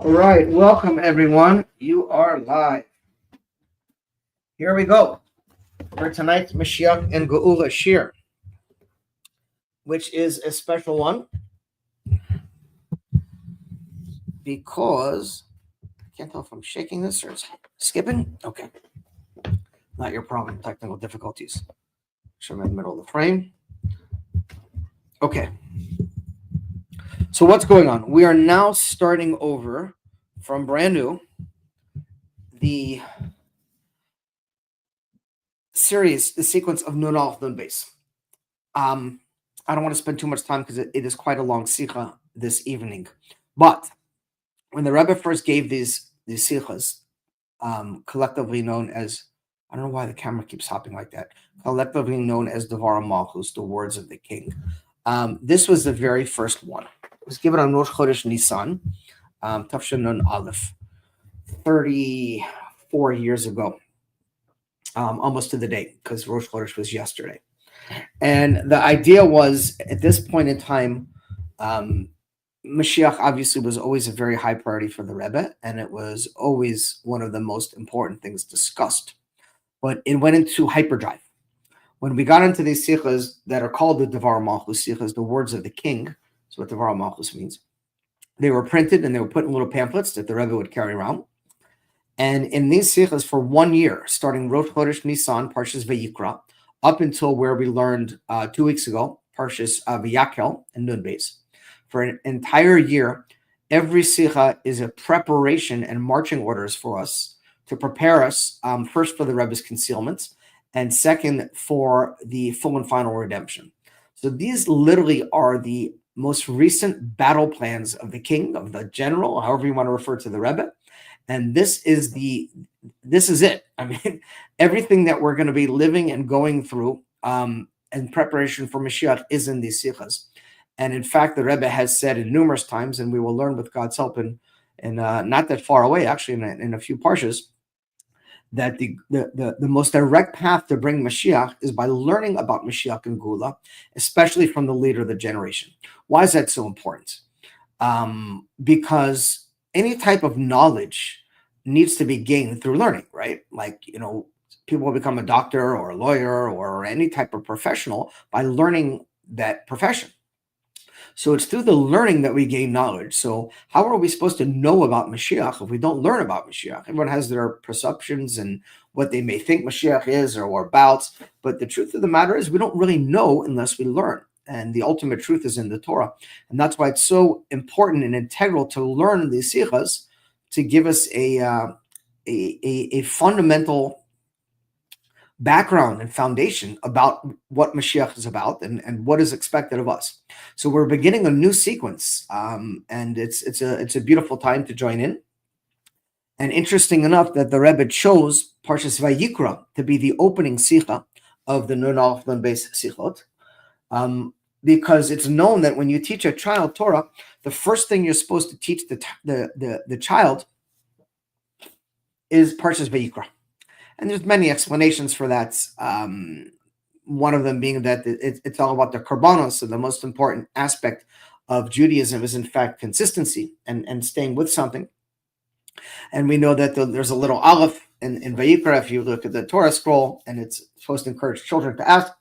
All right, welcome everyone. You are live. Here we go for tonight's Moshiach and Geula Shir, which is a special one because I can't tell if I'm shaking this or it's skipping. Okay, not your problem. Technical difficulties. So I'm in the middle of the frame. Okay. So what's going on? We are now starting over from brand new the series, the sequence of Nun Aleph Nun Beis. I don't want to spend too much time because it is quite a long sikha this evening. But when the Rebbe first gave these sikhas, collectively known as, I don't know why the camera keeps hopping like that, collectively known as Devar Malchus, the words of the king. This was the very first one. It was given on Rosh Chodesh Nisan, Tafshin Nun Aleph, 34 years ago, almost to the date, because Rosh Chodesh was yesterday. And the idea was, at this point in time, Mashiach obviously was always a very high priority for the Rebbe, and it was always one of the most important things discussed. But it went into hyperdrive. When we got into these sikhas that are called the Devar Malchus sikhas, the words of the king, that's what Devar Malchus means, they were printed and they were put in little pamphlets that the Rebbe would carry around. And in these sikhas for 1 year, starting Rosh Chodesh Nisan, Parshas Vayikra, up until where we learned 2 weeks ago, Parshas Vayakel and Nun Beis. For an entire year, every sikha is a preparation and marching orders for us to prepare us, first for the Rebbe's concealments, and second for the full and final redemption. So these literally are the most recent battle plans of the king, of the general, however you want to refer to the Rebbe. And this is it. I mean, everything that we're going to be living and going through in preparation for Mashiach is in these sikhas. And in fact, the Rebbe has said in numerous times, and we will learn with God's help in not that far away, actually, in a few parshas, that the most direct path to bring Mashiach is by learning about Mashiach and Geula, especially from the leader of the generation. Why is that so important? Because any type of knowledge needs to be gained through learning, right? Like, people will become a doctor or a lawyer or any type of professional by learning that profession. So it's through the learning that we gain knowledge. So how are we supposed to know about Mashiach if we don't learn about Mashiach? Everyone has their perceptions and what they may think Mashiach is or whereabouts. But the truth of the matter is we don't really know unless we learn. And the ultimate truth is in the Torah. And that's why it's so important and integral to learn these sikhas to give us a fundamental background and foundation about what Mashiach is about and what is expected of us. So we're beginning a new sequence, and it's a beautiful time to join in. And interesting enough that the Rebbe chose Parshas Vayikra to be the opening sikha of the Nun Aleph Nun Beis sichot, because it's known that when you teach a child Torah, the first thing you're supposed to teach the child is Parshas Vayikra. And there's many explanations for that. One of them being that it's all about the korbanos. So the most important aspect of Judaism is, in fact, consistency and staying with something. And we know that there's a little aleph in Vayikra, if you look at the Torah scroll, and it's supposed to encourage children to ask,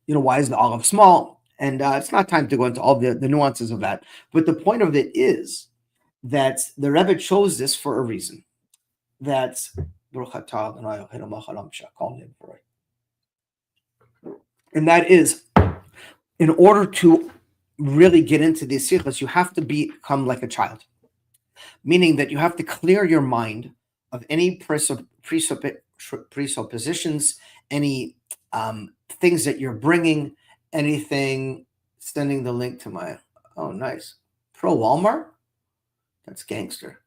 why is the aleph small? And it's not time to go into all the nuances of that. But the point of it is that the Rebbe chose this for a reason. That's and that is, in order to really get into these sikhas, you have to become like a child, meaning that you have to clear your mind of any presuppositions, any things that you're bringing, anything. Sending the link to my, oh, nice, pro Walmart. That's gangster.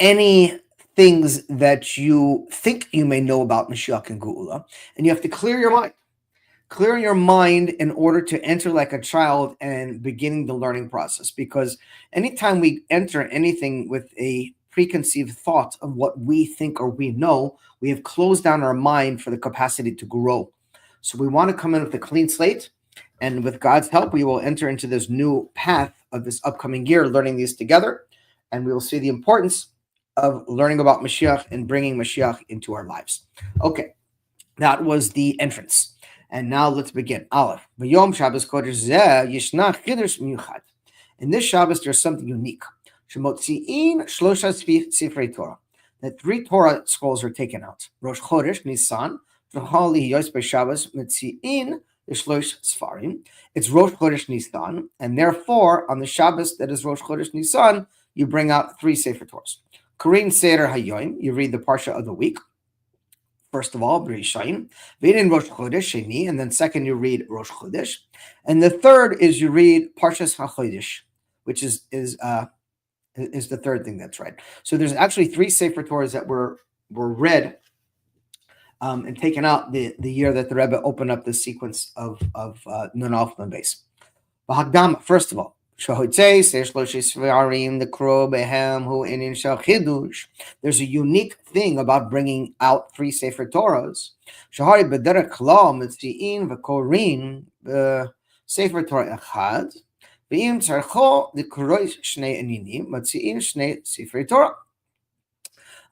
Any things that you think you may know about Mashiach and Geula, and you have to clear your mind. Clear your mind in order to enter like a child and beginning the learning process. Because anytime we enter anything with a preconceived thought of what we think or we know, we have closed down our mind for the capacity to grow. So we want to come in with a clean slate And with God's help, we will enter into this new path of this upcoming year, learning these together. And we will see the importance of learning about Mashiach and bringing Mashiach into our lives. Okay, that was the entrance. And now let's begin. Aleph. V'yom Shabbos Kodesh Zeh Yishna Chidush Miyuchad. In this Shabbos, there's something unique. Shemotzi'in Shlosha Sifrei Torah. That 3 Torah scrolls are taken out. Rosh Chodesh Nisan. V'chali Yos Shabbos Metzi'in Shlosh Sfarim. It's Rosh Chodesh Nisan, and therefore on the Shabbos that is Rosh Chodesh Nisan, you bring out 3 Sefer Torahs. Korean Seder Hayoim, you read the Parsha of the week. First of all, B'Rishayim, V'Ein Rosh Chodesh Sheni, and then second you read Rosh Chodesh, and the third is you read Parshas HaChodesh, which is the third thing that's right. So there's actually 3 Sefer Torahs that were read and taken out the year that the Rebbe opened up the sequence of Nun Aleph Nun Beis. V'Hagdama, first of all, there's a unique thing about bringing out 3 Sefer Torahs. Sefer Torah Echad, V'im tzarcho l'krois shnei aninim, matzi'in shnei Sefer Torah.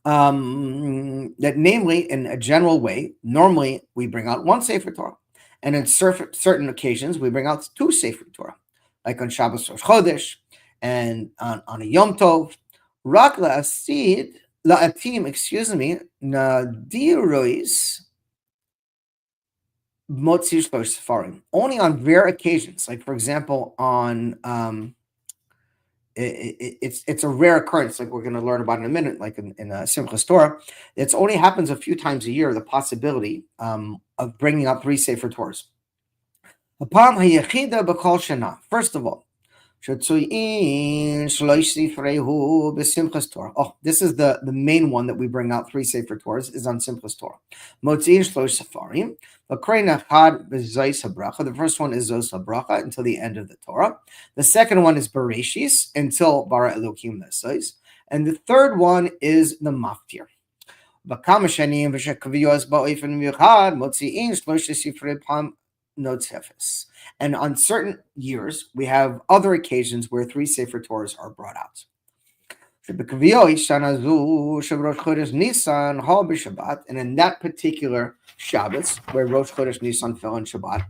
That namely, in a general way, normally we bring out 1 Sefer Torah, and in certain occasions we bring out 2 Sefer Torah, like on Shabbos Rosh Chodesh and on a Yom Tov. Rak la'atim, nadirois motzi shlosh sefarim. Only on rare occasions, like for example on it's a rare occurrence, like we're going to learn about in a minute, like in Simchas Torah. It only happens a few times a year, the possibility of bringing up 3 Sefer Torahs. First of all, this is the main one that we bring out 3 Sefer Torahs is on Simchas Torah. The first one is Zos HaBracha until the end of the Torah. The second one is Bereshis until Bara Elokim Nesais. And the third one is the Maftir. And on certain years, we have other occasions where 3 Sefer Torahs are brought out. And in that particular Shabbos, where Rosh Chodesh Nisan fell on Shabbat,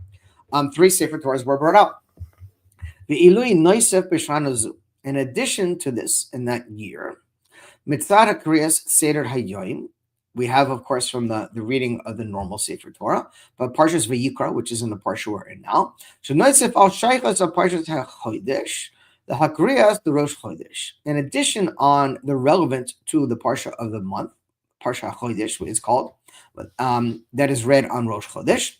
3 Sefer Torahs were brought out. In addition to this, in that year, Mitzvah Kriyas Seder Hayoim, we have, of course, from the reading of the normal Sefer Torah, but Parshas Vayikra, which is in the Parsha we're in now. So Noisef al Shaychas of Parshas HaChodesh, the Hakriyas, the Rosh Chodesh. In addition, on the relevant to the Parsha of the month, Parsha HaChodesh, what it's called, that is read on Rosh Chodesh.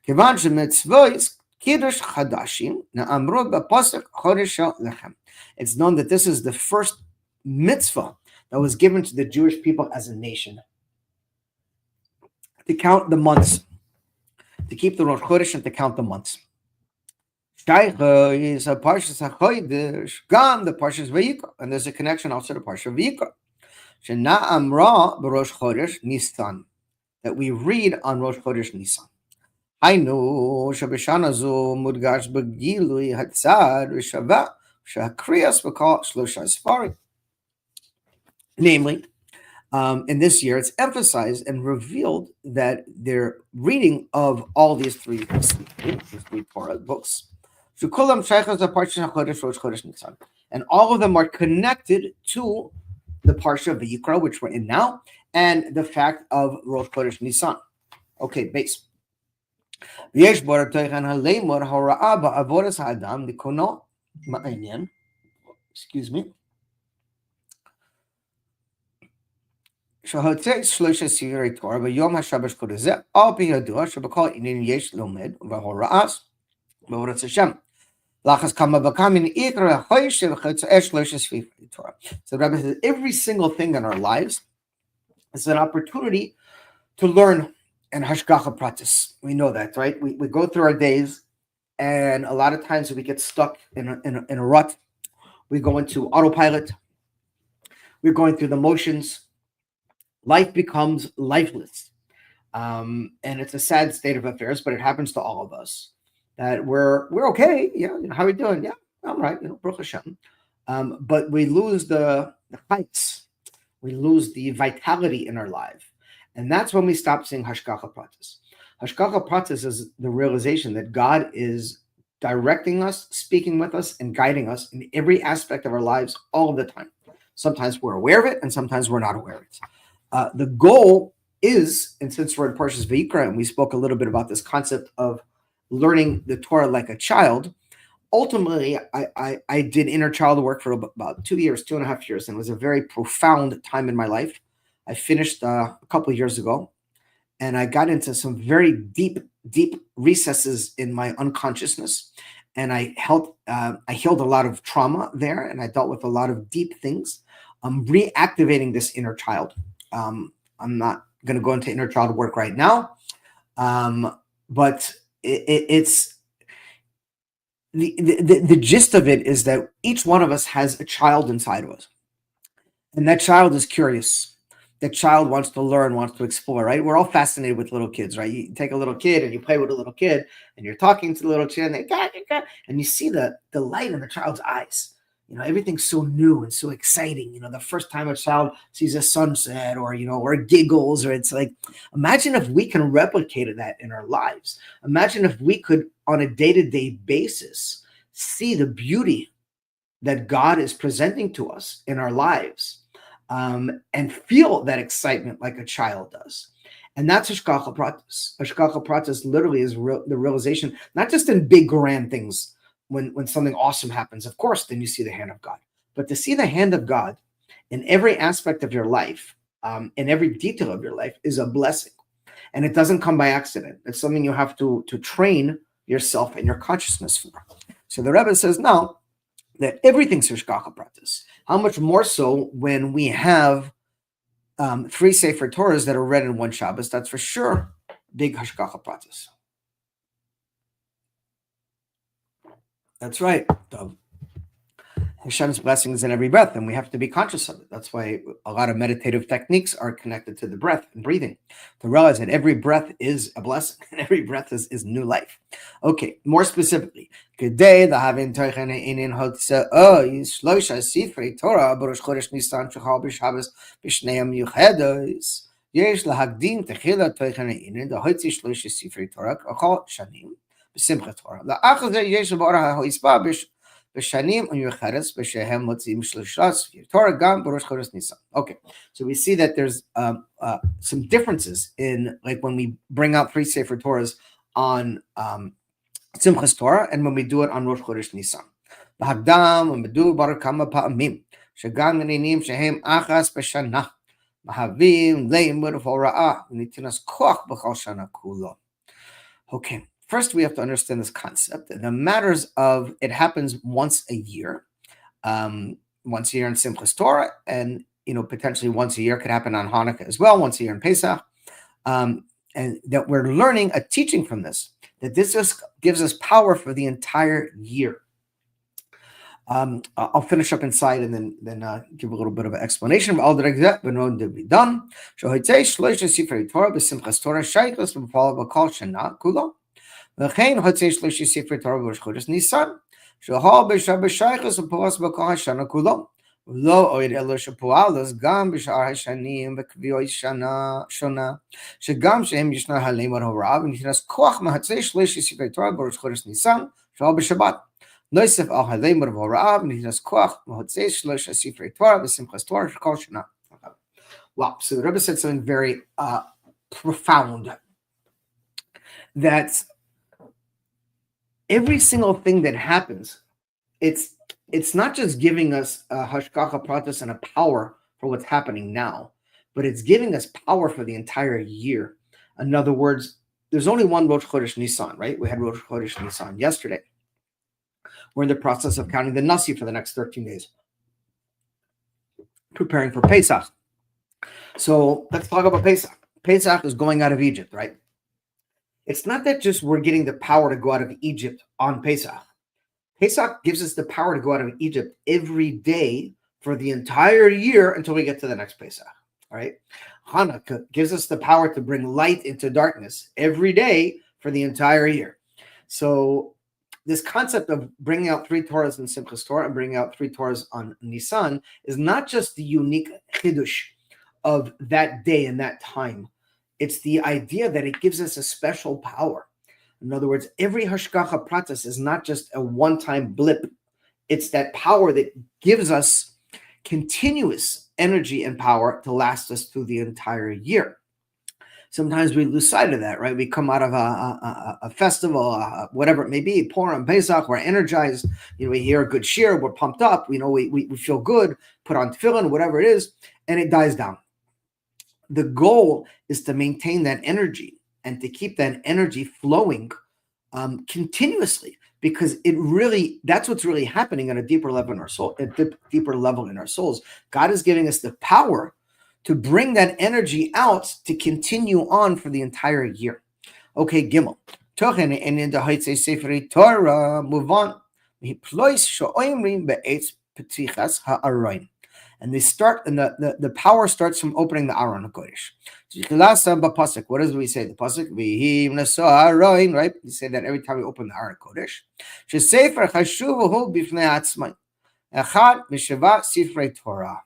Kivan shemitzvos kiddush chadashim na'amru b'pasuk chodesh lechem. It's known that this is the first mitzvah that was given to the Jewish people as a nation, to count the months, to keep the Rosh Chodesh and to count the months. Shaycha is a Parshas HaChodesh, Gam the Parshas Vayikra, and there's a connection also to Parsha Vayikra. Shena Amra b'Rosh Chodesh Nisan, that we read on Rosh Chodesh Nisan. Hainu shebeshana zu mudgash b'gilui hatzad v'shava shehakriyas v'kol shlosha sfarim. Namely, in this year, it's emphasized and revealed that they're reading of all these 3 Torah books. And all of them are connected to the Parsha of Vayikra, which we're in now, and the fact of Rosh Chodesh Nisan. Okay, base. Excuse me. שהוצא 3 ספרי תורה ביום השבש קודש זה, על פי ידוע שבכל עניין יש לומד והוראה בעבודת השם. לחץ כמה וכמה עיקר החודש וחוצה 3 ספרי תורה. So the Rebbe says every single thing in our lives is an opportunity to learn and hashgacha pratis. We know that, right? We go through our days, and a lot of times we get stuck in a rut. We go into autopilot. We're going through the motions. Life becomes lifeless. And it's a sad state of affairs, but it happens to all of us. that we're okay. Yeah, how are we doing? Yeah, I'm right. Baruch Hashem. But we lose the heights. We lose the vitality in our life, and that's when we stop seeing hashgacha pratis. Hashgacha pratis is the realization that God is directing us, speaking with us, and guiding us in every aspect of our lives all of the time. Sometimes we're aware of it, and sometimes we're not aware of it. The goal is, and since we're in Parshas Vayikra, and we spoke a little bit about this concept of learning the Torah like a child, ultimately, I did inner child work for about 2 years, 2.5 years, and it was a very profound time in my life. I finished a couple of years ago, and I got into some very deep recesses in my unconsciousness, and I healed a lot of trauma there, and I dealt with a lot of deep things. I'm reactivating this inner child. I'm not going to go into inner child work right now, but it's the gist of it is that each one of us has a child inside of us, and that child is curious. That child wants to learn, wants to explore, right? We're all fascinated with little kids, right? You take a little kid and you play with a little kid, and you're talking to the little kid, and and you see the light in the child's eyes. Everything's so new and so exciting. The first time a child sees a sunset, or giggles, or it's like, imagine if we can replicate that in our lives. Imagine if we could, on a day-to-day basis, see the beauty that God is presenting to us in our lives, and feel that excitement like a child does. And that's Hashgacha Pratis. Hashgacha Pratis literally is the realization, not just in big grand things, when something awesome happens, of course, then you see the hand of God. But to see the hand of God in every aspect of your life, in every detail of your life, is a blessing. And it doesn't come by accident. It's something you have to train yourself and your consciousness for. So the Rebbe says now that everything's Hashgacha Pratis. How much more so when we have 3 Sefer Torahs that are read in one Shabbos? That's for sure big Hashgacha Pratis. That's right. Hashem's blessings in every breath, and we have to be conscious of it. That's why a lot of meditative techniques are connected to the breath and breathing, to realize that every breath is a blessing, and every breath is new life. Okay, more specifically, today the having in Shloisha Sifrei Torah Baruch Chodesh Nisan Shechal B'Shabbos B'Shneim Yuchedos Yesh Lahagdim Techila Toichen the Hotzi Shloisha Sifrei Torah Achal Shanim B'Simchat Torah La'achaz Yesh B'Orah HaHoispa Okay, so we see that there's some differences in, like, when we bring out 3 Sefer Torahs on Simchas Torah and when we do it on Rosh Chodesh Nisan. Bahagdam u'medu bar kama pa'amim shegam nenim shehem achas b'shana mahavim leimud v'ora'ah v'nitinas koach b'chal shana kulo. Okay. First, we have to understand this concept. The matters of it happens once a year in Simchas Torah, and potentially once a year could happen on Hanukkah as well, once a year in Pesach, and that we're learning a teaching from this, that this just gives us power for the entire year. I'll finish up inside and then give a little bit of an explanation. וכן חוצה 3 ספר תורה בראש חודש ניסן, שהול בשייכות ופועל בכל השנה כולו, ולא עוד אלו שפועל אז גם בשאר השנים בקביעות שונה, שגם שהם ישנה הלימוד ההוראה ונכנס כוח מהצי 3 ספר תורה בראש חודש ניסן, שהול בשבת. נוסף על הלימוד ההוראה ונכנס כוח מהצי 3 ספר תורה בשמחת תורה של כל שנה. Wow, so the Rebbe said something very profound, that every single thing that happens, it's not just giving us a hashgacha pratis and a power for what's happening now, but it's giving us power for the entire year. In other words, there's only one Rosh Chodesh Nisan, right? We had Rosh Chodesh Nisan yesterday. We're in the process of counting the Nasi for the next 13 days, preparing for Pesach. So let's talk about Pesach. Pesach is going out of Egypt, right? It's not that just we're getting the power to go out of Egypt on Pesach. Pesach gives us the power to go out of Egypt every day for the entire year until we get to the next Pesach. All right. Hanukkah gives us the power to bring light into darkness every day for the entire year. So this concept of bringing out 3 Torahs in Simchas Torah and bringing out 3 Torahs on Nisan is not just the unique chidush of that day and that time. It's the idea that it gives us a special power. In other words, every hashgacha pratis is not just a one-time blip. It's that power that gives us continuous energy and power to last us through the entire year. Sometimes we lose sight of that, right? We come out of a festival, whatever it may be, Purim, Pesach, we're energized. We hear a good shir, we're pumped up. We feel good, put on tefillin, whatever it is, and it dies down. The goal is to maintain that energy and to keep that energy flowing continuously, because that's what's really happening on a deeper level in our soul, deeper level in our souls. God is giving us the power to bring that energy out to continue on for the entire year. Okay, Gimel. Tochen and in the Heitzei Sefer Torah, move on. And they start, and the power starts from opening the Aron HaKodesh. What does we say? The pasuk, right? We say that every time we open the Aron HaKodesh. Sefer chashuv bifnei atzmai, echad misheva sifrei Torah.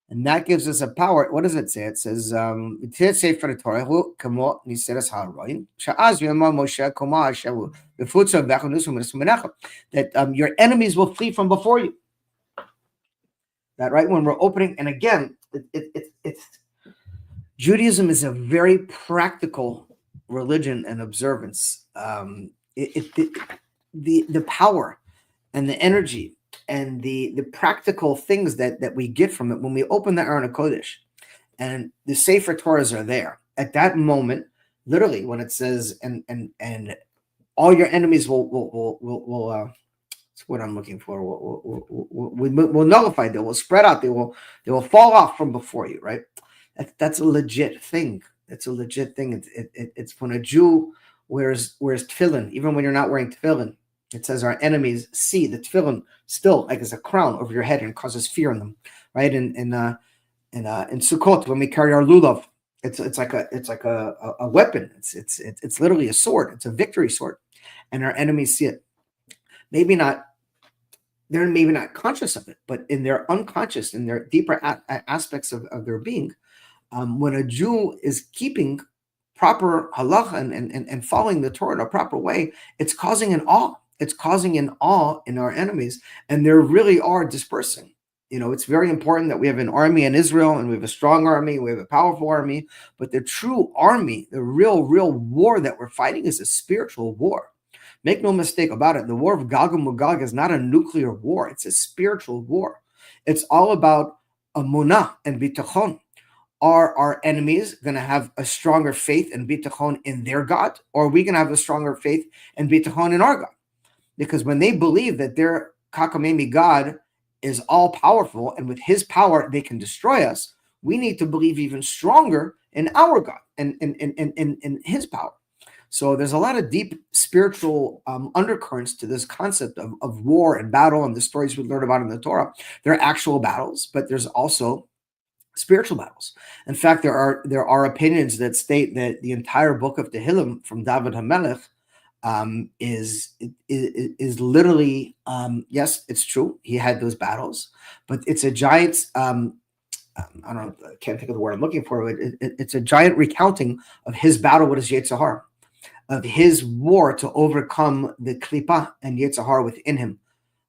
And that gives us a power. What does it say? It says, Sefer Torah, kamo niseres ha'aroin, sha'az v'yama Moshe koma hashavu, v'futza v'achanusum v'nesum that your enemies will flee from before you. That right when we're opening, and again, it's Judaism is a very practical religion and observance. The power and the energy and the practical things that we get from it when we open the Aron HaKodesh and the Sefer Torahs are there at that moment, literally when it says and all your enemies will that's what I'm looking for. Will nullify. They will spread out. They will fall off from before you. Right. That's a legit thing. It's a legit thing. It's when a Jew wears tefillin, even when you're not wearing tefillin. It says our enemies see the tefillin still like as a crown over your head and causes fear in them. Right. In Sukkot when we carry our lulav, it's like a weapon. It's literally a sword. It's a victory sword, and our enemies see it. They're maybe not conscious of it, but in their unconscious, in their deeper aspects of their being, when a Jew is keeping proper halacha and following the Torah in a proper way, it's causing an awe. It's causing an awe in our enemies, and they really are dispersing. It's very important that we have an army in Israel, and we have a strong army, we have a powerful army, but the true army, the real war that we're fighting is a spiritual war. Make no mistake about it. The war of Gog and Magog is not a nuclear war. It's a spiritual war. It's all about amunah and bitachon. Are our enemies going to have a stronger faith and bitachon in their God? Or are we going to have a stronger faith and bitachon in our God? Because when they believe that their kakamemi God is all powerful and with his power they can destroy us, we need to believe even stronger in our God and in his power. So there's a lot of deep spiritual undercurrents to this concept of war and battle and the stories we learn about in the Torah. There are actual battles, but there's also spiritual battles. In fact, there are opinions that state that the entire book of Tehillim from David HaMelech is literally, yes, it's true. He had those battles, but it's a giant, I can't think of the word I'm looking for. It's a giant recounting of his battle with his Yetzer Hara, of his war to overcome the klipa and Yetzer Hara within him.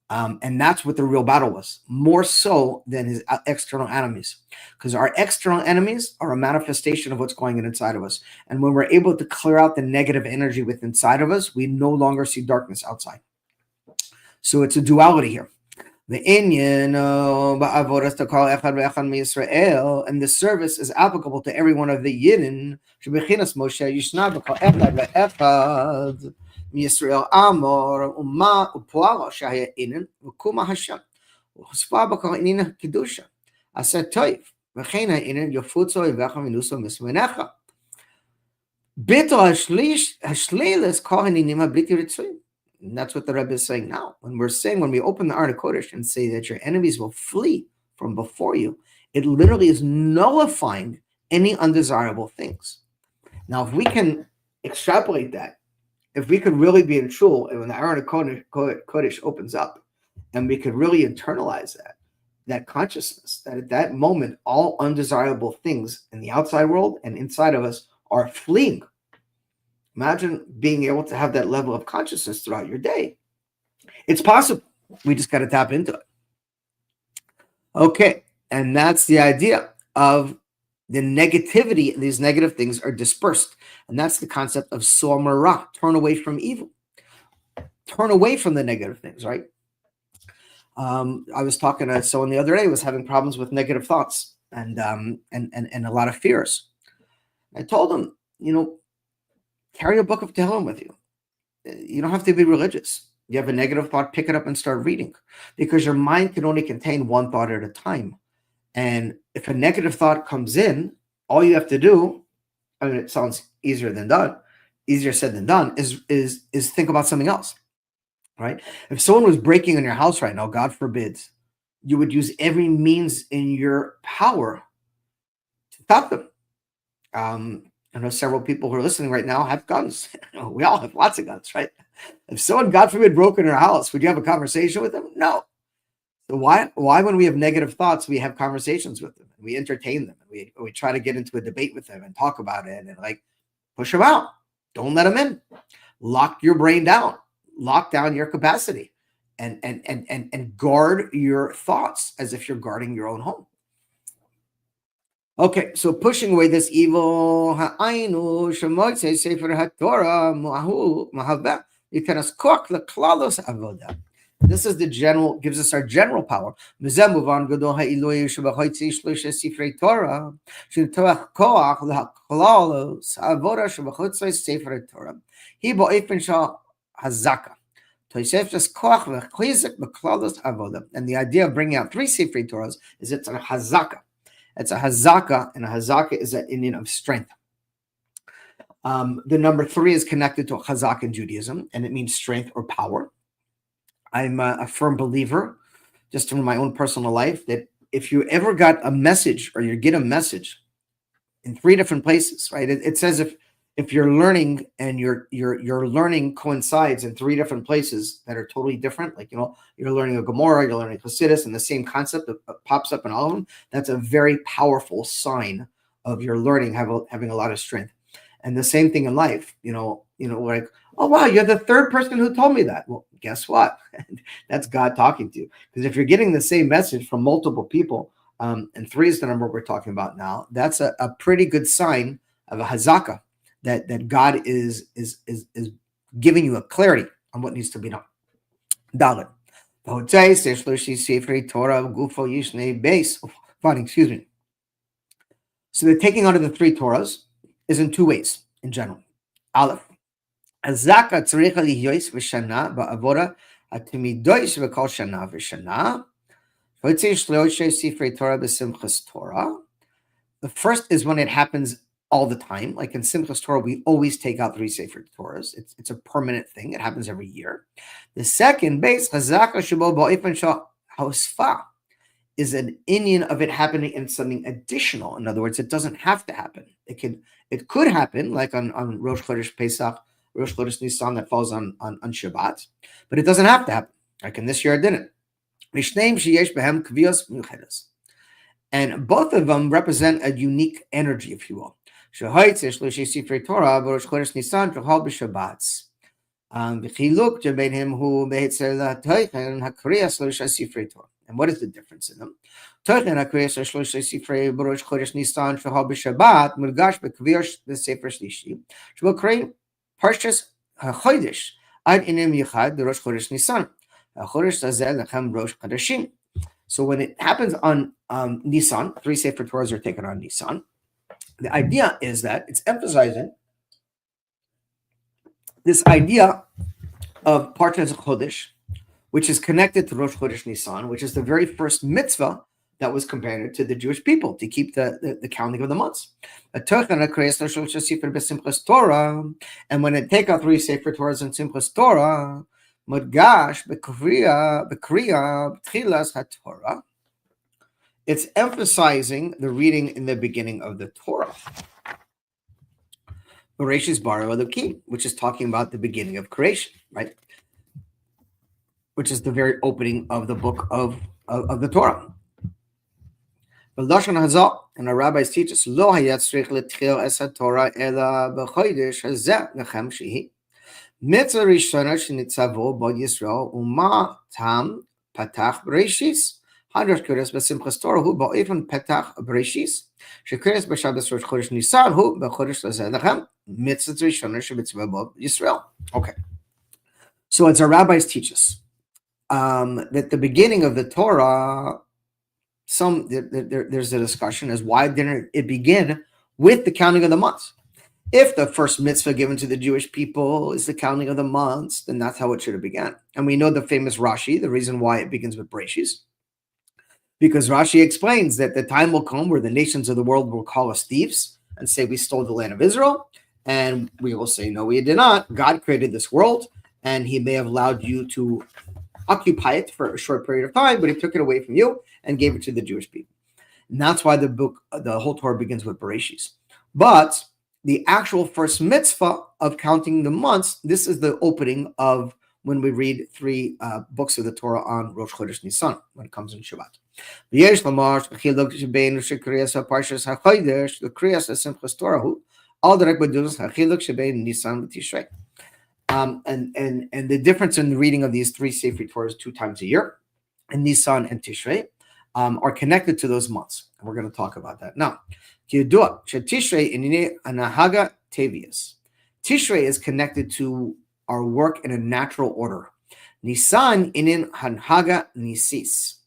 And that's what the real battle was, more so than his external enemies, because our external enemies are a manifestation of what's going on inside of us. And when we're able to clear out the negative energy within inside of us, we no longer see darkness outside. So it's a duality here. The Inyan ba'avodas to call echad ve'echad miYisrael, and the service is applicable to every one of the Yidden. Shebechinas Moshe Yishna b'kol echad ve'echad miYisrael Amor Umma Upoala Shahya Inan V'Kuma Hashem V'Chuspa b'kol Inina Kedusha Aset Toiv V'Chena Inan Yofutzo Yivecha Minuso Mismenecha Bitol Hashleilis Kol Haninim HaBliti Ritzuyim. And that's what the Rebbe is saying now. When we open the Aron HaKodesh and say that your enemies will flee from before you, it literally is nullifying any undesirable things. Now, if we can extrapolate that if we could really be in shul, and when the Aron Kodesh opens up, and we could really internalize that consciousness, that at that moment, all undesirable things in the outside world and inside of us are fleeing. Imagine being able to have that level of consciousness throughout your day. It's possible. We just got to tap into it. Okay, and that's the idea of the negativity. These negative things are dispersed, and that's the concept of somara, turn away from evil, turn away from the negative things, right? I was talking to someone the other day who was having problems with negative thoughts and a lot of fears. I told him, carry a book of Tehillim with you. You don't have to be religious. You have a negative thought, pick it up and start reading, because your mind can only contain one thought at a time. And if a negative thought comes in, all you have to do, I mean, it sounds easier said than done, is think about something else, right? If someone was breaking in your house right now, God forbid, you would use every means in your power to stop them. I know several people who are listening right now have guns. We all have lots of guns, right? If someone, God forbid, broke in our house, would you have a conversation with them? No. So why when we have negative thoughts, we have conversations with them, and we entertain them, and we try to get into a debate with them and talk about it, and like push them out. Don't let them in. Lock your brain down. Lock down your capacity, and guard your thoughts as if you're guarding your own home. Okay, so pushing away this evil, this is the general, gives us our general power. And the idea of bringing out 3 Sifrei Torahs is it's a hazaka. It's a hazaka, and a hazaka is an Indian of strength. The number 3 is connected to hazak in Judaism, and it means strength or power. I'm a firm believer, just from my own personal life, that if you ever got a message, or you get a message in 3 different places, right? It says if you're learning and your learning coincides in 3 different places that are totally different, like, you're learning a Gemara, you're learning Chassidus, and the same concept pops up in all of them, that's a very powerful sign of your learning having a lot of strength. And the same thing in life, like, oh, wow, you're the 3rd person who told me that. Well, guess what? That's God talking to you. Because if you're getting the same message from multiple people, and 3 is the number we're talking about now, that's a pretty good sign of a hazaka, that God is giving you a clarity on what needs to be done. Dalet. Excuse me. So the taking out of the 3 Torahs is in 2 ways in general. Aleph. Hazaka tzarich lihyos v'shana ba'avoda atimidois v'kol shana v'shana. V'hotzei shloshei sifrei Torah b'simchas Torah. The first is when it happens all the time. Like in Simchas Torah, we always take out 3 Sefer Torahs. It's a permanent thing. It happens every year. The second base, Chazaka Shabo Ba'ifan Shah Hausfa, is an Indian of it happening in something additional. In other words, it doesn't have to happen. It could happen, like on Rosh Chodesh Pesach, Rosh Chodesh Nisan, that falls on Shabbat, but it doesn't have to happen. Like in this year, it didn't. Mishneim sheyesh behem kviyos miuchedes. And both of them represent a unique energy, if you will. Torah, Rosh Chodesh Nisan, B'Shabbats. And what is the difference in them? So when it happens on Nisan, 3 Sefer Torahs are taken on Nisan. The idea is that it's emphasizing this idea of Parshas Chodesh, which is connected to Rosh Chodesh Nisan, which is the very first mitzvah that was commanded to the Jewish people to keep the counting of the months. And when they take out 3 Sefer Torahs and Simchas Torah, Mudgash B'Kriya B'Tchilas HaTorah, it's emphasizing the reading in the beginning of the Torah. Bereshis bara Elokim, which is talking about the beginning of creation, right? Which is the very opening of the book of the Torah. B'lashon hazah, and our rabbis teach us, Lo hayat tzrich l'tchil es haTorah ela b'chodesh hazeh lechem shehi mitzvah rishona shenitzavo bod Yisrael uma tam patach bereshis hadrash kuras b'simchas Torah hu ba'ifan patach bereshis shekuras b'shabbos rosh chodesh Nisan hu b'chodesh hazeh lechem mitzvah rishona shenitzavo bod Yisrael. Okay, so as our rabbis teach us, that the beginning of the Torah, there's a discussion as why didn't it begin with the counting of the months? If the first mitzvah given to the Jewish people is the counting of the months, then that's how it should have begun. And we know the famous Rashi, the reason why it begins with Bereshis, because Rashi explains that the time will come where the nations of the world will call us thieves and say we stole the land of Israel, and we will say, no, we did not. God created this world, and he may have allowed you to occupy it for a short period of time, but he took it away from you and gave it to the Jewish people. And that's why the whole Torah begins with Bereshis. But the actual first mitzvah of counting the months, this is the opening of when we read 3 books of the Torah on Rosh Chodesh Nisan, when it comes in Shabbat. And the difference in the reading of these 3 Sefer Torahs 2 times a year, and Nisan and Tishrei, are connected to those months. And we're going to talk about that now. Tishrei is connected to our work in a natural order. Nisan inin hanhaga nisis.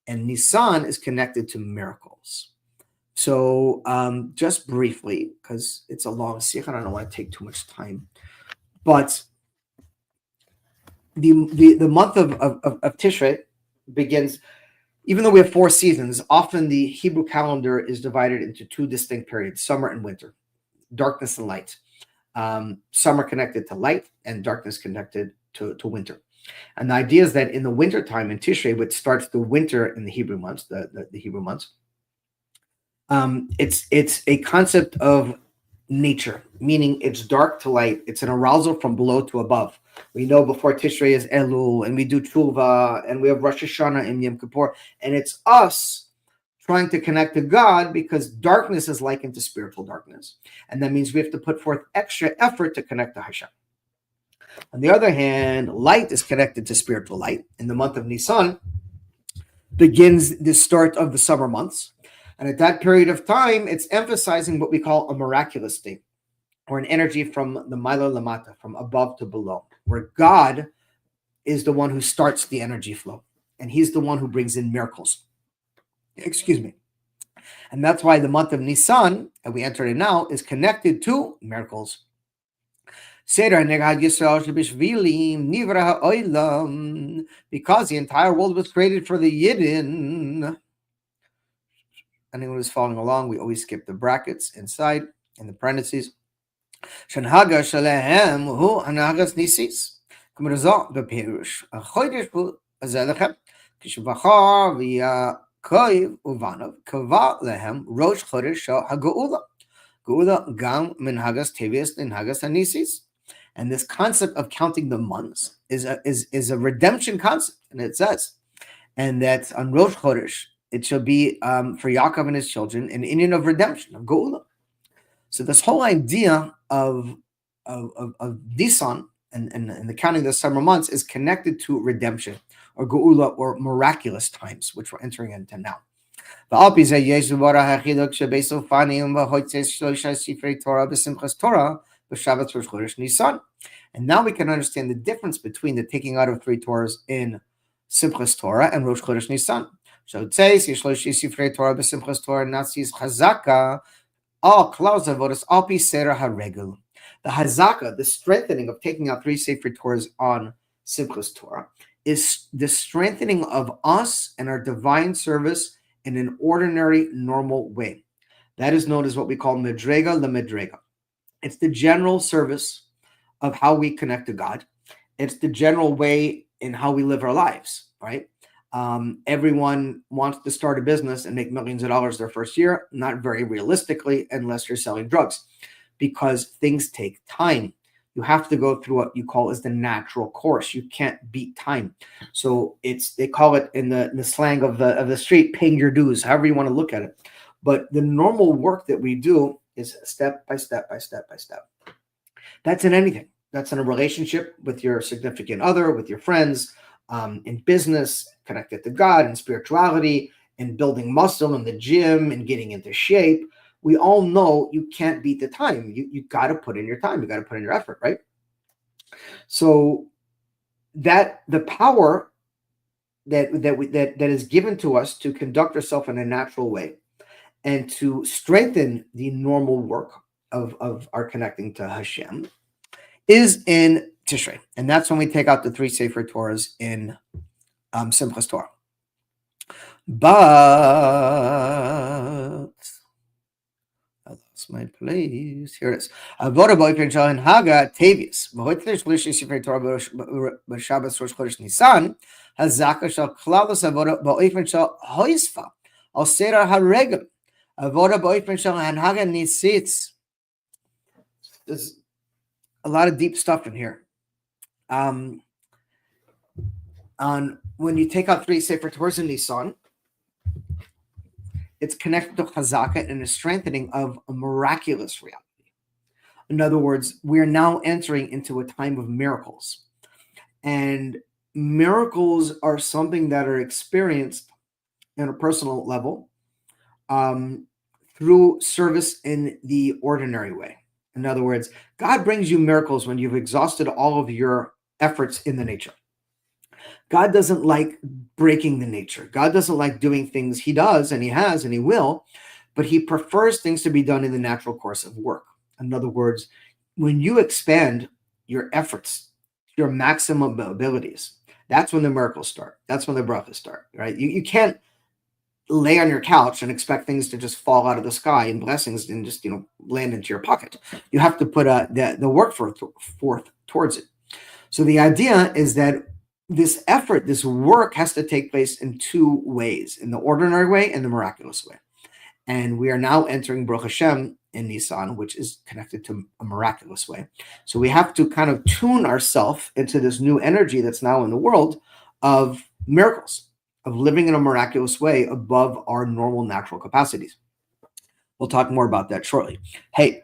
And Nisan is connected to miracles. So just briefly, because it's a long sikh, and I don't want to take too much time, but the month of Tishrei begins, even though we have 4 seasons, often the Hebrew calendar is divided into 2 distinct periods, summer and winter, darkness and light. Summer connected to light and darkness connected to winter. And the idea is that in the winter time in Tishrei, which starts the winter in the Hebrew months, the Hebrew months, it's a concept of nature, meaning it's dark to light. It's an arousal from below to above. We know before Tishrei is Elul, and we do Tshuva, and we have Rosh Hashanah and Yom Kippur, and it's us trying to connect to God, because darkness is likened to spiritual darkness, and that means we have to put forth extra effort to connect to Hashem. On the other hand, light is connected to spiritual light. In the month of Nisan begins the start of the summer months, and at that period of time, it's emphasizing what we call a miraculous state, or an energy from the Milo Lamata, from above to below, where God is the one who starts the energy flow, and he's the one who brings in miracles. Excuse me. And that's why the month of Nisan, that we enter in now, is connected to miracles. Because the entire world was created for the Yidden. Anyone who's following along, we always skip the brackets inside, in the parentheses. Shanhaga shalehem hu hanagas nisis. Kumrazah beperush. Chodesh hu azelechem. Kishvachar via koiv uvanav. Kava lehem rosh chodesh shal hageula. Geula gam minhagas tevias minhagas hanisis. And this concept of counting the months is a redemption concept, and it says, and that on Rosh Chodesh it shall be for Yaakov and his children an Indian of redemption, of Geula. So this whole idea of Nisan and the counting of the summer months is connected to redemption, or Geula, or miraculous times, which we're entering into now. And now we can understand the difference between the taking out of 3 Torahs in Simchas Torah and Rosh Chodesh Nisan. So it says, Torah b'Simchas Torah Nazis Chazaka all clouds of Avodas al pi Seder HaRegel. The Hazaka, the strengthening of taking out 3 Sefer Torahs on Simchas Torah, is the strengthening of us and our divine service in an ordinary, normal way. That is known as what we call Medrega LeMedrega. It's the general service of how we connect to God. It's the general way in how we live our lives, right? Everyone wants to start a business and make millions of dollars their first year, not very realistically, unless you're selling drugs. because things take time. You have to go through what you call as the natural course. You can't beat time. So they call it in the slang of the street, paying your dues, however you want to look at it. But the normal work that we do is step by step by step by step. That's in anything. That's in a relationship with your significant other, with your friends, in business, connected to God and spirituality, and building muscle in the gym and getting into shape. We all know you can't beat the time. You got to put in your time. You got to put in your effort, right? So that the power that is given to us to conduct ourselves in a natural way and to strengthen the normal work of our connecting to Hashem is in Tishrei. And that's when we take out the 3 Sefer Torahs in Simchas Torah. But I lost my place. Here it is. Avoda b'oifen shel Haga Tavius. V'hoitesh l'shei Sefer Torah b'Shabbos Rosh Chodesh Nisan. Hazaka shel klalos avoda b'oifen shel hoisfa al seder haregel. Avoda b'oifen shel Haga Nisitz. There's a lot of deep stuff in here. On when you take out 3 Sefer Torahs in Nisan, it's connected to Chazaka and a strengthening of a miraculous reality. In other words, we are now entering into a time of miracles. And miracles are something that are experienced on a personal level through service in the ordinary way. In other words, God brings you miracles when you've exhausted all of your efforts in the nature. God doesn't like breaking the nature. God doesn't like doing things. He does, and he has, and he will, but he prefers things to be done in the natural course of work. In other words, when you expand your efforts, your maximum abilities, that's when the miracles start. That's when the brachas start, right? You can't lay on your couch and expect things to just fall out of the sky and blessings and just, land into your pocket. You have to put the work forth towards it. So the idea is that this effort, this work has to take place in 2 ways, in the ordinary way and the miraculous way. And we are now entering Baruch Hashem in Nisan, which is connected to a miraculous way. So we have to kind of tune ourselves into this new energy that's now in the world of miracles, of living in a miraculous way above our normal natural capacities. We'll talk more about that shortly. Hey,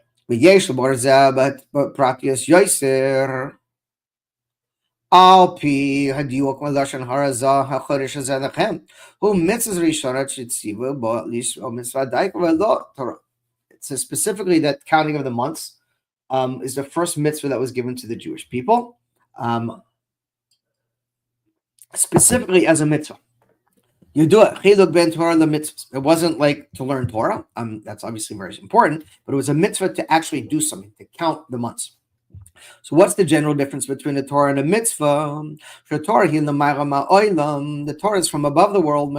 Alpi hadiuk malashon harazah hachodesh hazedachem who mitzvahs rishorat shitziva bo lish o mitzvah daik velo Torah. It says specifically that counting of the months is the first mitzvah that was given to the Jewish people, specifically as a mitzvah. You do it. Chiluk ben Torah lemitzvahs. It wasn't like to learn Torah. That's obviously very important, but it was a mitzvah to actually do something, to count the months. So what's the general difference between the Torah and the mitzvah? The Torah is from above the world.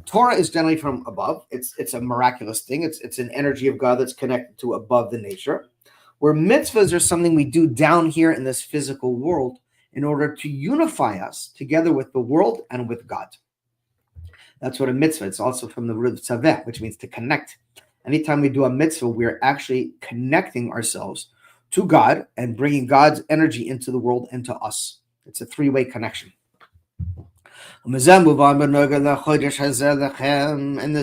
Torah is generally from above. It's a miraculous thing. It's an energy of God that's connected to above the nature. Where mitzvahs are something we do down here in this physical world in order to unify us together with the world and with God. That's what a mitzvah. It's also from the root of tzaveh, which means to connect. Anytime we do a mitzvah, we are actually connecting ourselves to God and bringing God's energy into the world and to us. It's a 3-way connection. And the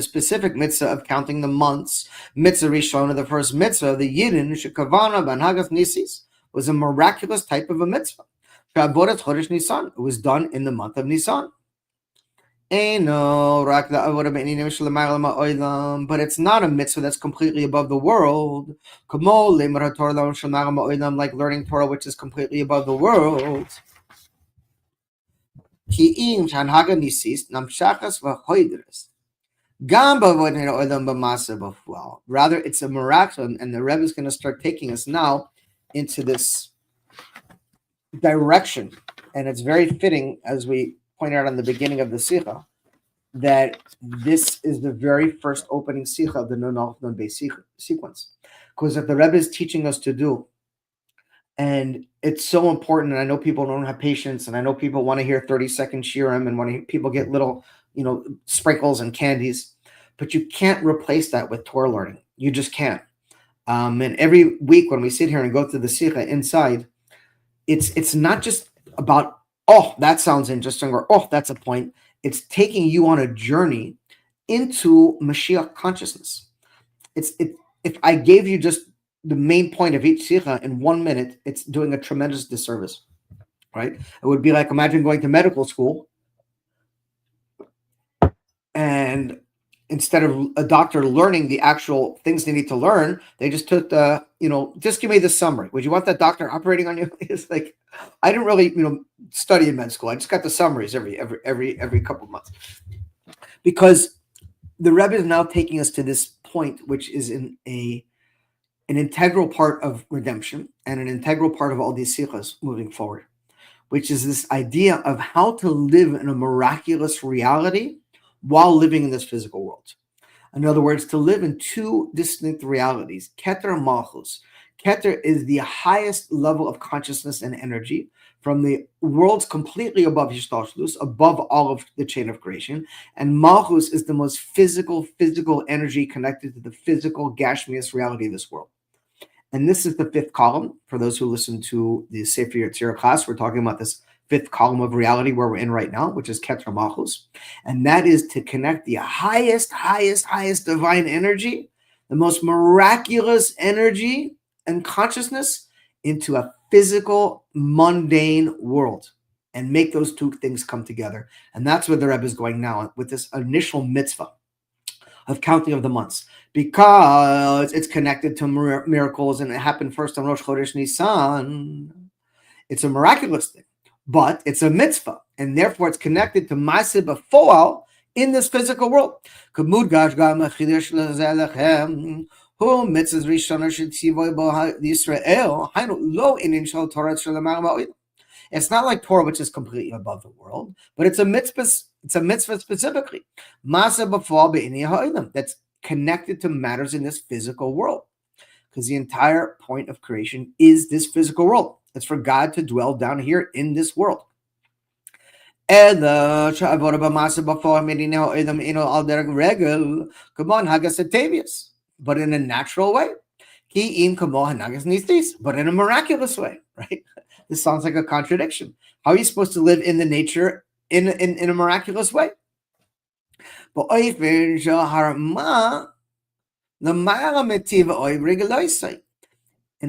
specific mitzvah of counting the months, mitzvah rishona, the first mitzvah of the Yidden, shekavana banhagas nisis, was a miraculous type of a mitzvah. It was done in the month of Nisan. But it's not a mitzvah that's completely above the world, like learning Torah, which is completely above the world. Rather, it's a miracle, and the Rebbe is going to start taking us now into this direction, and it's very fitting, as we pointed out on the beginning of the Sikha, that this is the very first opening Sikha of the Nun Aleph Nun Beis sequence. Because if the Rebbe is teaching us to do And it's so important. And I know people don't have patience, and I know people want to hear 30-second shirim and want to people get little, sprinkles and candies, but you can't replace that with Torah learning. You just can't. And every week when we sit here and go through the Sikha inside, it's not just about, oh, that sounds interesting, or oh, that's a point. It's taking you on a journey into Mashiach consciousness. If I gave you just the main point of each Sikha in 1 minute, it's doing a tremendous disservice, right? It would be like, imagine going to medical school, and instead of a doctor learning the actual things they need to learn, they just took just give me the summary. Would you want that doctor operating on you? It's like, I didn't really, study in med school. I just got the summaries every couple of months, because the Rebbe is now taking us to this point, which is an integral part of redemption and an integral part of all these sikhas moving forward, which is this idea of how to live in a miraculous reality while living in this physical world. In other words, to live in two distinct realities. Keter and Malchus. Keter is the highest level of consciousness and energy from the worlds completely above Hishtalshlus, above all of the chain of creation. And Malchus is the most physical energy connected to the physical Gashmias reality of this world. And this is the fifth column. For those who listen to the Sefer Yetzirah class, we're talking about this fifth column of reality where we're in right now, which is Keter Malchus. And that is to connect the highest divine energy, the most miraculous energy and consciousness into a physical, mundane world, and make those two things come together. And that's where the Rebbe is going now with this initial mitzvah of counting of the months, because it's connected to miracles, and it happened first on Rosh Chodesh Nisan. It's a miraculous thing, but it's a mitzvah, and therefore it's connected to Maaseh B'Foal in this physical world. It's not like Torah, which is completely above the world, but it's a mitzvah. It's a mitzvah specifically, Maaseh B'Foal B'inei Ha'olam, that's connected to matters in this physical world, because the entire point of creation is this physical world. It's for God to dwell down here in this world. But in a natural way, but in a miraculous way, right? This sounds like a contradiction. How are you supposed to live in the nature in a miraculous way? In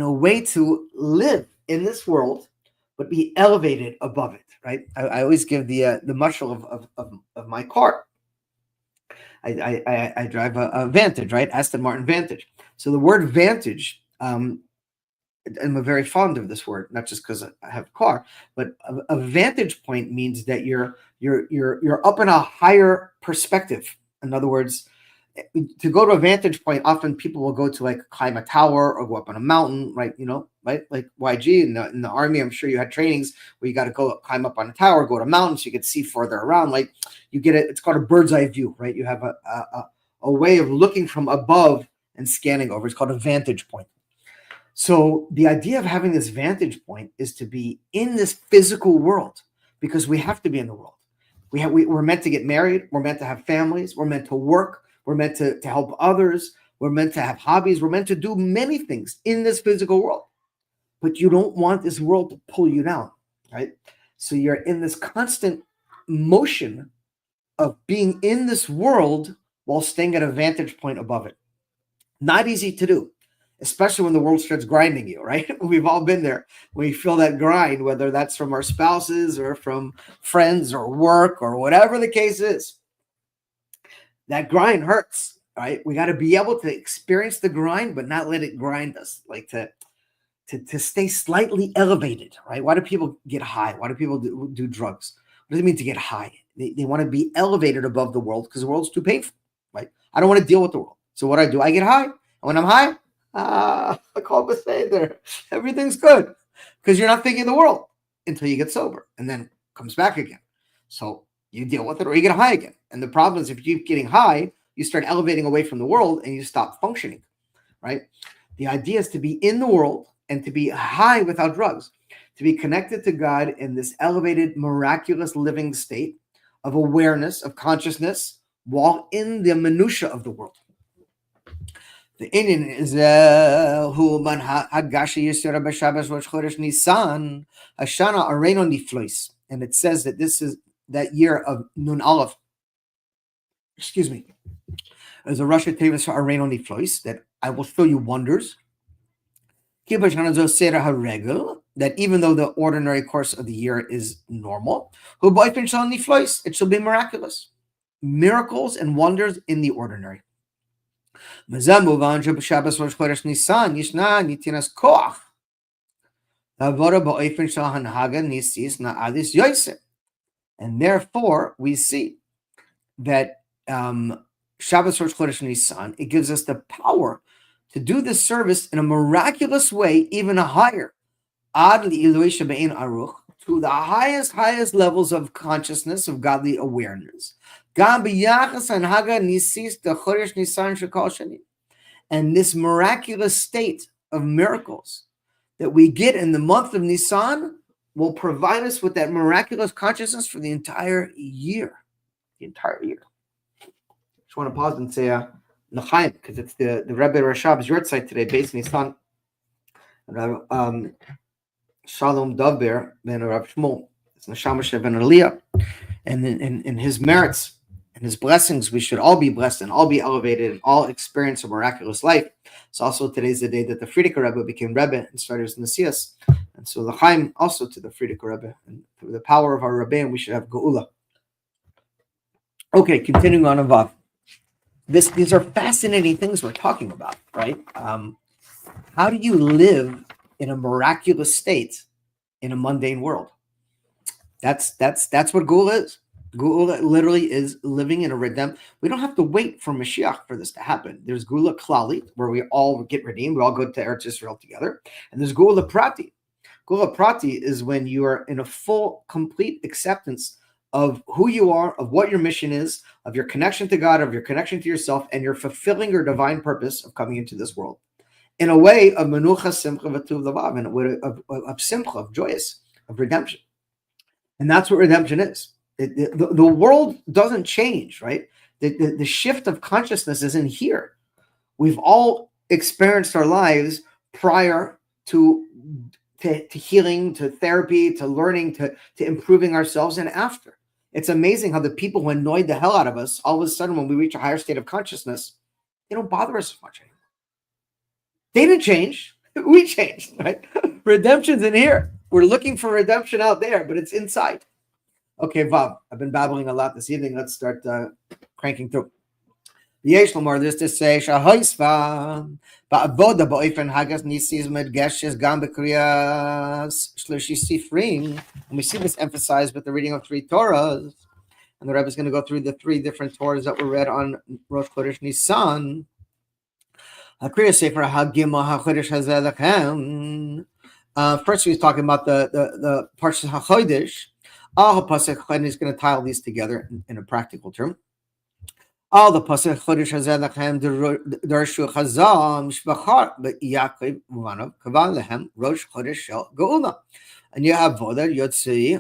a way to live in this world, but be elevated above it, right? I always give the mashal of my car. I drive a Vantage, right? Aston Martin Vantage. So the word Vantage, I'm very fond of this word, not just because I have a car, but a vantage point means that you're up in a higher perspective. In other words, to go to a vantage point, often people will go to like climb a tower or go up on a mountain, right? Right? Like YG in the army, I'm sure you had trainings where you got to go climb up on a tower, go to mountains, so you could see further around. Like you get it. It's called a bird's eye view, right? You have a way of looking from above and scanning over. It's called a vantage point. So the idea of having this vantage point is to be in this physical world, because we have to be in the world. We're meant to get married. We're meant to have families. We're meant to work. We're meant to help others. We're meant to have hobbies. We're meant to do many things in this physical world. But you don't want this world to pull you down, right? So you're in this constant motion of being in this world while staying at a vantage point above it. Not easy to do, especially when the world starts grinding you, right? We've all been there. We feel that grind, whether that's from our spouses or from friends or work or whatever the case is. That grind hurts, right? We got to be able to experience the grind, but not let it grind us, like to stay slightly elevated, right? Why do people get high? Why do people do drugs? What does it mean to get high? They want to be elevated above the world because the world's too painful, right? I don't want to deal with the world. So what I do, I get high. And when I'm high, I call it stay there. Everything's good, because you're not thinking of the world until you get sober, and then comes back again. So you deal with it, or you get high again. And the problem is, if you keep getting high, you start elevating away from the world and you stop functioning, right? The idea is to be in the world, and to be high without drugs, to be connected to God in this elevated, miraculous living state of awareness, of consciousness, while in the minutia of the world. The Indian is who man hagashi yisera b'Shabbos Rosh Chodesh Nisan Hashana Areno Niflois, and it says that this is that year of Nun Aleph. Excuse me. There's a Rosh Tevis for Areno Niflois that I will show you wonders. That even though the ordinary course of the year is normal, it shall be miraculous. Miracles and wonders in the ordinary. And therefore, we see that Shabbos Rosh Chodesh Nisan, it gives us the power to do this service in a miraculous way, even higher, to the highest levels of consciousness, of godly awareness. And this miraculous state of miracles that we get in the month of Nisan will provide us with that miraculous consciousness for the entire year. The entire year. I just want to pause and say L'chaim, because it's the Rebbe Rashab's yurtzeit today, based on Nisan. Shalom Davber ben Rav Shmuel. It's Neshama ben Aliyah. And in his merits and his blessings, we should all be blessed and all be elevated and all experience a miraculous life. It's also today's the day that the Frierdiker Rebbe became Rebbe and started his Nesias. And so L'chaim also to the Frierdiker Rebbe. And through the power of our Rebbeim, we should have Geula. Okay, continuing on Avav. These are fascinating things we're talking about, right? How do you live in a miraculous state in a mundane world? That's what Geula is. Geula literally is living in a redemption. We don't have to wait for Moshiach for this to happen. There's Geula Klali, where we all get redeemed. We all go to Eretz Yisrael together. And there's Geula Prati. Geula Prati is when you are in a full, complete acceptance of who you are, of what your mission is, of your connection to God, of your connection to yourself, and you're fulfilling your divine purpose of coming into this world. In a way of menucha, simcha, v'tuv lavav, in a way of simcha, of joyous, of redemption. And that's what redemption is. The world doesn't change, right? The shift of consciousness isn't here. We've all experienced our lives prior to healing, to therapy, to learning, to improving ourselves, and after. It's amazing how the people who annoyed the hell out of us, all of a sudden, when we reach a higher state of consciousness, they don't bother us as much anymore. They didn't change. We changed, right? Redemption's in here. We're looking for redemption out there, but it's inside. Okay, Vav, I've been babbling a lot this evening. Let's start cranking through. Yesh Lamar, this to say, Shahoisva, Ba'avoda Ba'ofen Hagas Nisis Medgeshes Gam Bekriyas Shlishi Sifrim. And we see this emphasized with the reading of 3 Torahs. And the Rebbe is going to go through the 3 different Torahs that were read on Rosh Chodesh Nisan. First, he was talking about the Parshas HaChodesh. All pasuk is going to tie all these together in a practical term. All the pasuk Chodesh Hazeh Lachem Darshu Chazal Mishpachar Yaakov Uvanav Kaval Lehem Rosh Chodesh Shel Geula. And you have Voda Yotzei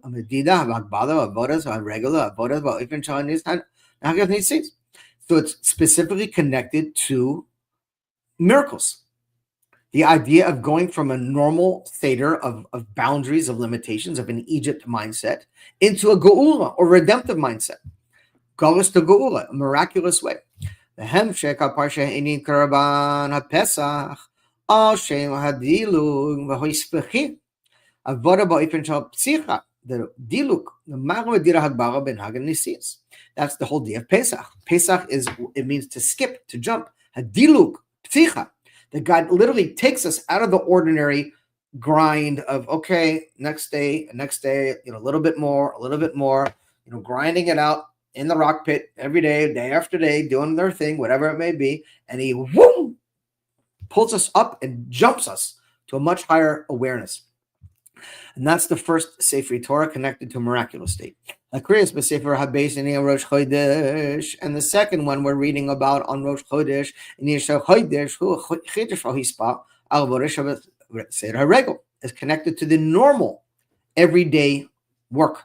Medida Hagbala Avodas Regular Avodas Va'ofen Shalanis Hagav Nisis. So it's specifically connected to miracles. The idea of going from a normal theater of boundaries, of limitations, of an Egypt mindset, into a Geula or redemptive mindset. Galus to Geula, a miraculous way. The Hemshek HaParsha Einin Karaban HaPesach Al Shem HaDilug V'Hoispechi Avoda Ba'ofen Shel Psicha. The Diluk, the Magmadira Hagbara Ben Hagan Nisis. That's the whole day of Pesach. Pesach it means to skip, to jump. Hadiluk, Psicha. That God literally takes us out of the ordinary grind of, okay, next day, a little bit more, grinding it out in the rock pit every day, day after day, doing their thing, whatever it may be. And he pulls us up and jumps us to a much higher awareness. And that's the first Sefer Torah connected to a miraculous state. Akriyas b'Sefer HaBeis in Rosh Chodesh, and the second one we're reading about on Rosh Chodesh in Yeshua Chodesh, who Chodesh Vahispa Al Boresh Seder HaRegel, is connected to the normal, everyday work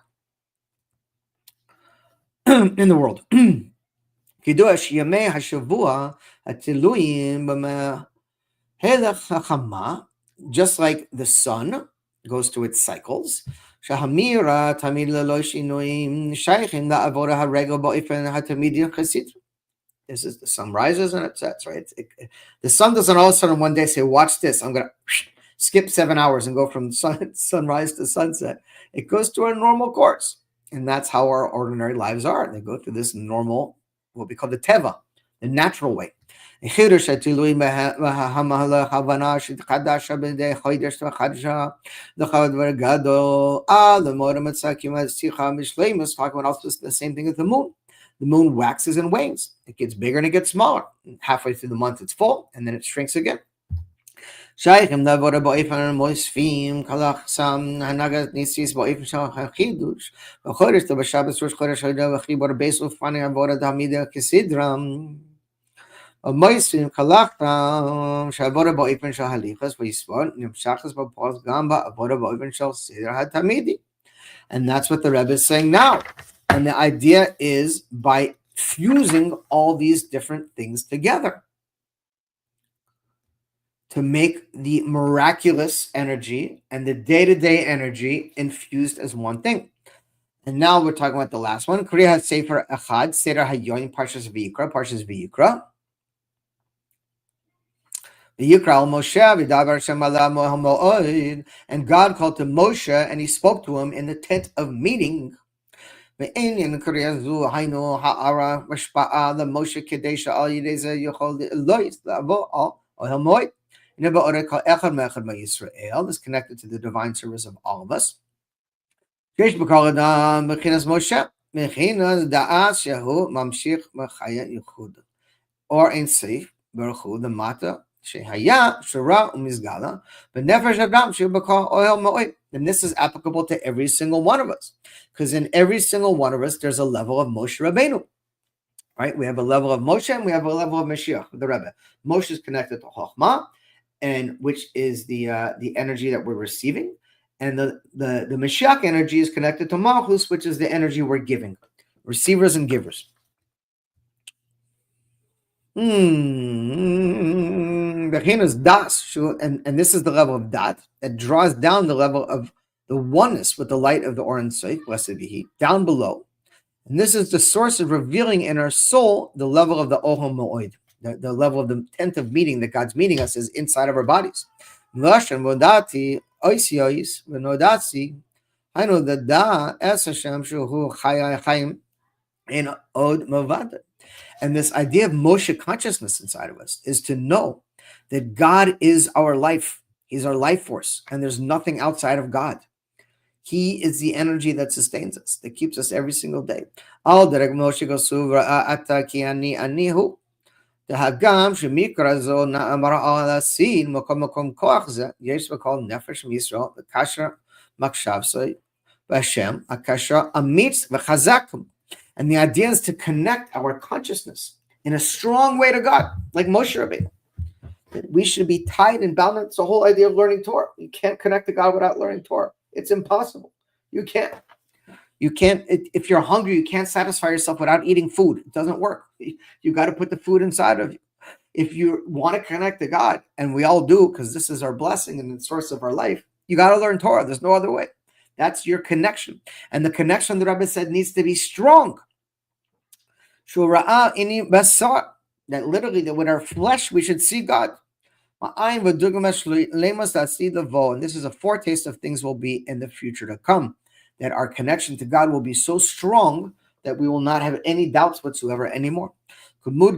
in the world. Kiddush Yamei HaShavua Atiluyim B'Melech HaChama, just like the sun goes through its cycles. Shahamira tamid lelo shinuim shaychim la'avoda haregel ba'ofen hatamidi chassid. This is the sun rises and it sets, right? The sun doesn't all of a sudden one day say, watch this, I'm going to skip 7 hours and go from sunrise to sunset. It goes through a normal course. And that's how our ordinary lives are. They go through this normal, what we call the teva, the natural way. חידוש התלוי בהמהלך הבנה שחדשה בידי חידש וחדשה לך דבר גדול למוד המצא כמעט שיחה משלימוס. Talking about the same thing as the moon. The moon waxes and wanes. It gets bigger and it gets smaller. Halfway through the month it's full and then it shrinks again. שייכים לעבודה באופן המוספים, כלחסם הנהגת ניסיס באופן של החידוש, וחודש בשבת ראש חודש וחיבור בייס ופני עבודה תמיד כסדרם. המוספים כלחתם שעבודה באופן של הליכס ויסבון, נמשכס בפועל גם בעבודה באופן של סדר התמידי. And that's what the Rebbe is saying now. And the idea is by fusing all these different things together to make the miraculous energy and the day-to-day energy infused as one thing. And now we're talking about the last one. Kriya Sefer Echad, Seder Hayoim, Parshas Vayikra, Parshas Vayikra. Vayikra al Moshe, V'davar Hashem ala Mo'ed, and God called to Moshe, and he spoke to him in the tent of meeting. Ve'enyan Kriya Zu Hainu Ha'ara Mashpa'a, the Moshe Kedesha al Yideza Yochol Elois, La'avo al Ohel Mo'ed. This is connected to the divine service of all of us. Or in Seif, Baruchu, the Mata, Shehaya, Shura, Umizgala, but Nefesh Adam, Shibakal, Oil Moed. And this is applicable to every single one of us. Because in every single one of us, there's a level of Moshe Rabbeinu. Right? We have a level of Moshe and we have a level of Mashiach, the Rebbe. Moshe is connected to Chochmah, and which is the energy that we're receiving, and the Mashiach energy is connected to Malchus, which is the energy we're giving, receivers and givers. And this is the level of Dat that draws down the level of the oneness with the light of the Or Ein Sof, blessed be He, down below, and this is the source of revealing in our soul the level of the Ohel Mo'ed. The level of the tent of meeting that God's meeting us is inside of our bodies. And this idea of Moshe consciousness inside of us is to know that God is our life. He's our life force, and there's nothing outside of God. He is the energy that sustains us, that keeps us every single day. והגם שמקרא זו נאמרה על הסין, מקום כוח זה, יש בכל נפש מישראל, וקשר מחשבתו בהשם, הקשר אמיץ וחזק. And the idea is to connect our consciousness in a strong way to God, like Moshe Rabbeinu. We should be tied and bound. It's the whole idea of learning Torah. You can't connect to God without learning Torah. It's impossible. You can't. If you're hungry, you can't satisfy yourself without eating food. It doesn't work. You got to put the food inside of you. If you want to connect to God, and we all do, because this is our blessing and the source of our life, you got to learn Torah. There's no other way. That's your connection. And the connection, the Rebbe said, needs to be strong. That literally, that with our flesh, we should see God. And this is a foretaste of things will be in the future to come. That our connection to God will be so strong that we will not have any doubts whatsoever anymore. And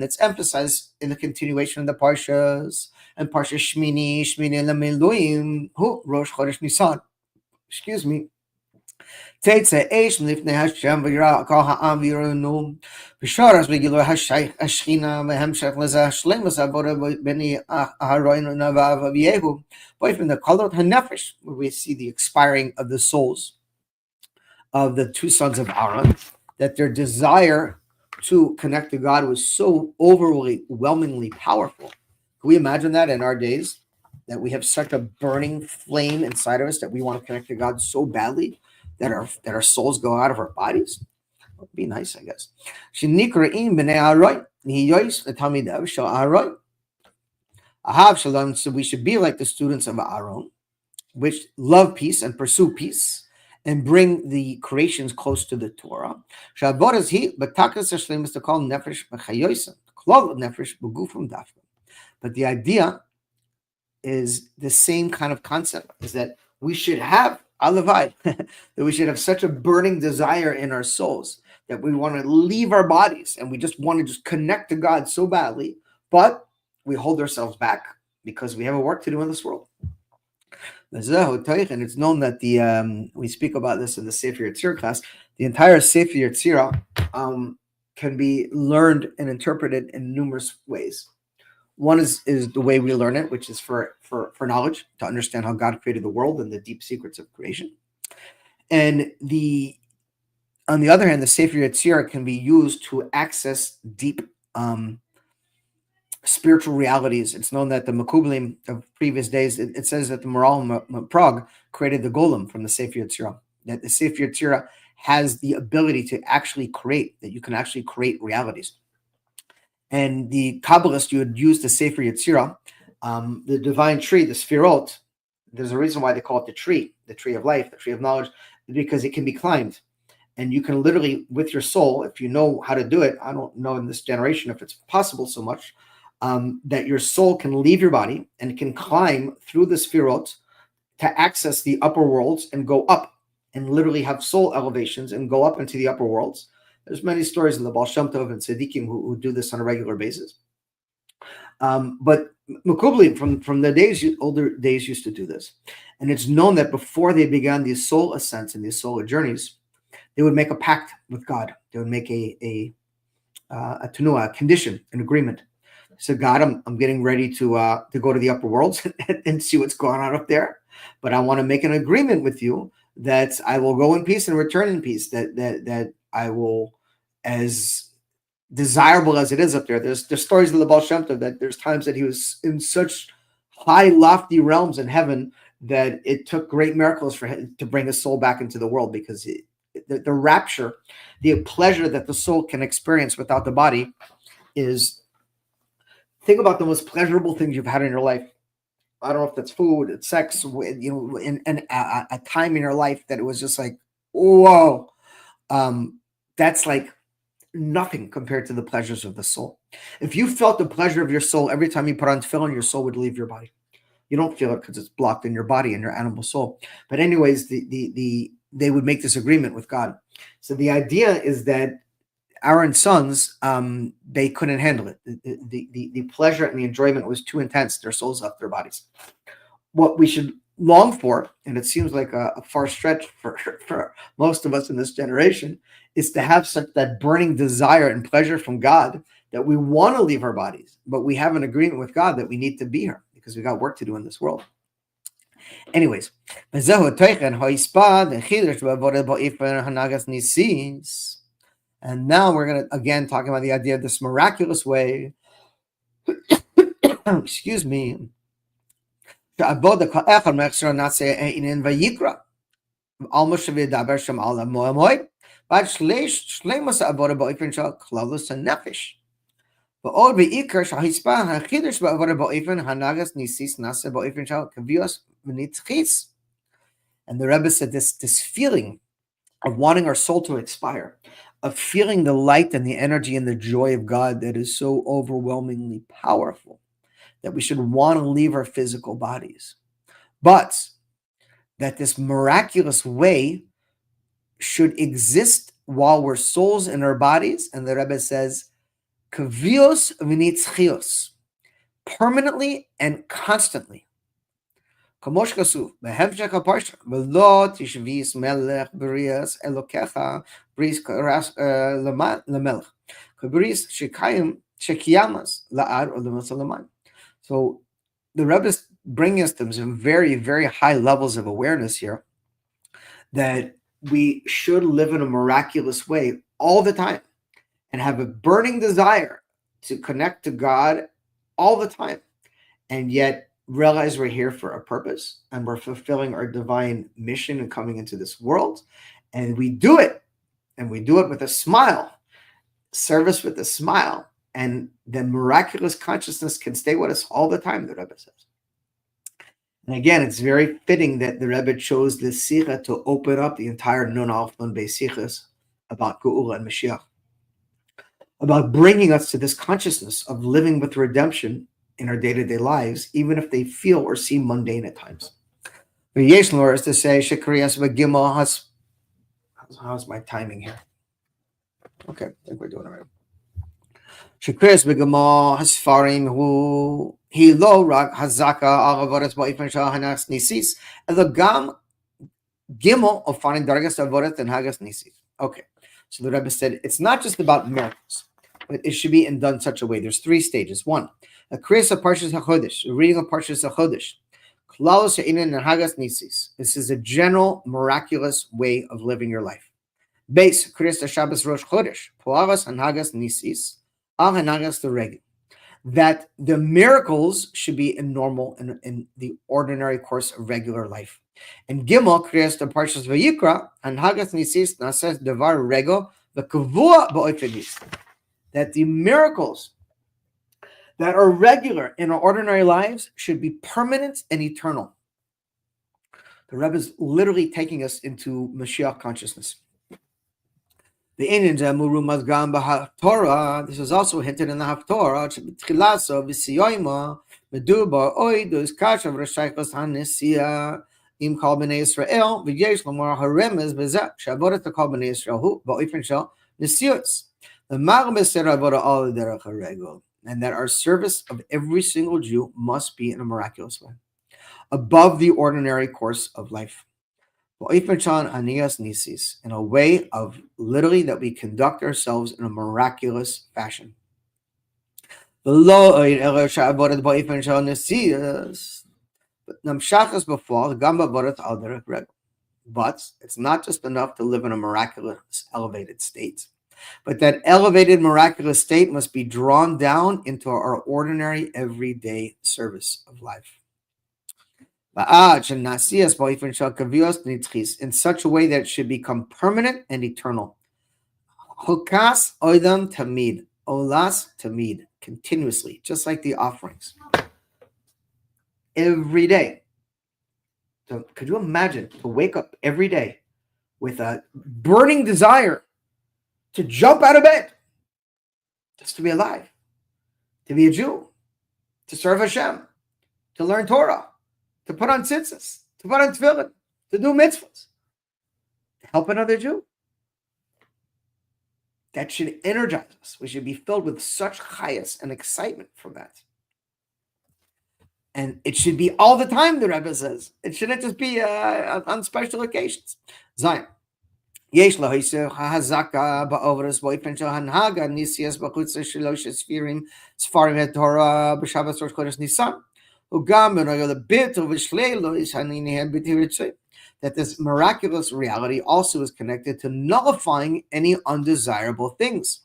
it's emphasized in the continuation of the Parshas. And Parsha Shmini Lemeluim, Rosh Chodesh Nisan. Excuse me. תצא אש לפני השם וירא כל העם ויראנו. ושורש בגילוי השכינה והמשך לזה שלמוס עבודה בני אהרון ונדב ואביהו. But from the color of Hanefesh, where we see the expiring of the souls of the two sons of Aaron, that their desire to connect to God was so overwhelmingly powerful. Can we imagine that in our days? That we have such a burning flame inside of us that we want to connect to God so badly that our souls go out of our bodies? It would be nice, I guess. So we should be like the students of Aaron, which love peace and pursue peace and bring the creations close to the Torah. But the idea is the same kind of concept, is that we should have alavai, that we should have such a burning desire in our souls that we want to leave our bodies and we just want to just connect to God so badly, but we hold ourselves back because we have a work to do in this world. And it's known that we speak about this in the Sefer Yetzirah class. The entire Sefer Yetzirah can be learned and interpreted in numerous ways. One is the way we learn it, which is for knowledge, to understand how God created the world and the deep secrets of creation. And on the other hand, the Sefer Yetzirah can be used to access deep spiritual realities. It's known that the Makublim of previous days, it says that the Maral Prague created the Golem from the Sefer Yetzirah, that the Sefer Yetzirah has the ability to actually create, that you can actually create realities. And the Kabbalists, you would use the Sefer Yetzirah, the divine tree, the Sfirot. There's a reason why they call it the tree of life, the tree of knowledge, because it can be climbed. And you can literally, with your soul, if you know how to do it, I don't know in this generation if it's possible so much, that your soul can leave your body and it can climb through the Sfirot to access the upper worlds and go up and literally have soul elevations and go up into the upper worlds. There's many stories in the Baal Shem Tov and Tzaddikim who do this on a regular basis. But Makubli from the older days used to do this. And it's known that before they began these soul ascents and these solar journeys, they would make a pact with God. They would make a tenuah, a condition, an agreement. So God, I'm getting ready to go to the upper worlds and see what's going on up there. But I want to make an agreement with you that I will go in peace and return in peace, that I will, as desirable as it is up there. There's stories of the Baal Shem Tov that there's times that he was in such high, lofty realms in heaven that it took great miracles for him to bring his soul back into the world, because the rapture, the pleasure that the soul can experience without the body is, think about the most pleasurable things you've had in your life. I don't know if that's food, it's sex, and a time in your life that it was just like, whoa. That's like nothing compared to the pleasures of the soul. If you felt the pleasure of your soul every time you put on tefillin, your soul would leave your body. You don't feel it because it's blocked in your body and your animal soul. But anyways, they would make this agreement with God. So the idea is that Aaron's sons, they couldn't handle it. The pleasure and the enjoyment was too intense. Their souls left their bodies. What we should long for, and it seems like a far stretch for most of us in this generation, is to have such that burning desire and pleasure from God that we want to leave our bodies, but we have an agreement with God that we need to be here because we got work to do in this world. Anyways, and now we're going to again talk about the idea of this miraculous way. Excuse me. And the Rebbe said this feeling of wanting our soul to expire, of feeling the light and the energy and the joy of God that is so overwhelmingly powerful, that we should want to leave our physical bodies. But that this miraculous way should exist while we're souls in our bodies. And the Rebbe says, kavios v'nitzchios, permanently and constantly. Kamosh kasu, behemshech haparsha, v'lo tishvis melech b'rias elokecha bris lemelech, kabris shekiyamas la'ad or lemasalaman. So the Rebbe is bringing us to some very, very high levels of awareness here that we should live in a miraculous way all the time and have a burning desire to connect to God all the time, and yet realize we're here for a purpose and we're fulfilling our divine mission and coming into this world. And we do it, and we do it with a smile, service with a smile, and the miraculous consciousness can stay with us all the time, the Rebbe says. And again, it's very fitting that the Rebbe chose this Sikha to open up the entire Nun Aleph Nun Beis Sichas about Geula and Mashiach, about bringing us to this consciousness of living with redemption in our day-to-day lives, even if they feel or seem mundane at times. Yesh Lor is to say, Shekriyas V'Gimel has. How's my timing here? Okay, I think we're doing it right. Shekriyas V'Gimel Hasfarim Hu He Lo Rak Hazaka Avodas Ba'ifan Shah Hanas Nisis Elagam Gimel of finding Dargas Avodas and Hagas Nisis. Okay, so the Rebbe said it's not just about miracles, but it should be done in such a way. There's 3 stages. 1, a kriyas of Parshas HaChodesh, a reading of Parshas HaChodesh. Klalos She'inin and Hagas Nisis. This is a general, miraculous way of living your life. Base, kriyas Shabbos Rosh Chodesh, Po'aras and Hagas Nisis, Al and Hagas the Regel. That the miracles should be in normal, in the ordinary course of regular life. And Gimel, kriyas the Parshas Vayikra, and Hagas Nisis, Nases Devar Regel, the Kavua Ba'oifenis. That the miracles that are regular in our ordinary lives should be permanent and eternal. The Rebbe is literally taking us into Mashiach consciousness. The Indian Jamuru Mazgam Torah. This is also hinted in the Haftorah. Tchilaso v'siyoyma medubar oidus kashav reshaychos hanesia im kol b'nei Yisrael v'yesh l'mor haremez b'zeh shabodet to kol b'nei Yisrael hu ba'oifen shel nesius. The Ma'areh said avodah al derech haregel, and that our service of every single Jew must be in a miraculous way, above the ordinary course of life. In a way of literally that we conduct ourselves in a miraculous fashion. But it's not just enough to live in a miraculous, elevated state, but that elevated, miraculous state must be drawn down into our ordinary, everyday service of life. In such a way that it should become permanent and eternal. Hokas oidam tamid, olas tamid, continuously, just like the offerings. Every day. So could you imagine to wake up every day with a burning desire to jump out of bed, just to be alive, to be a Jew, to serve Hashem, to learn Torah, to put on tzitzis, to put on tefillin, to do mitzvahs, to help another Jew. That should energize us. We should be filled with such chayas and excitement from that. And it should be all the time, the Rebbe says. It shouldn't just be on special occasions. Zion. Yesh lahoiseh hazaka ba'ovras boifen shel hanhaga nisias b'chutz shlosh sfirim sfarim et-Torah b'Shabbos Rosh Chodesh Nisan. That this miraculous reality also is connected to nullifying any undesirable things.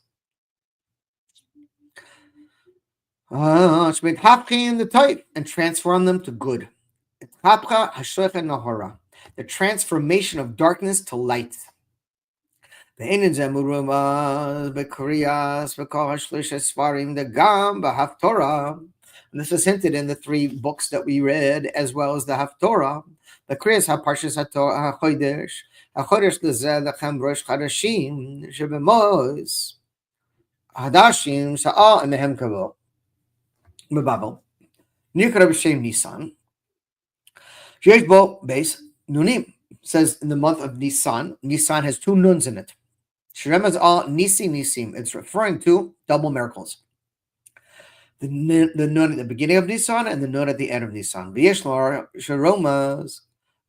The type and transform them to good. The transformation of darkness to light. And this is hinted in the 3 books that we read, as well as the Haftorah. The Kriyas HaParshas HaChodesh, HaChodesh Lezeh Lechem Rosh Chadashim, Shebemos, Hadashim, Sha'al, and Mehem Kavod. Mebabel. Nikra B'Shem Nisan. Sheyesh Bo Beis Nunim. Says in the month of Nisan, Nisan has 2 nuns in it. Shiremaz Al Nisi Nisim. It's referring to double miracles. The nun at the beginning of Nisan and the nun at the end of Nisan. V'yeshlor sharomas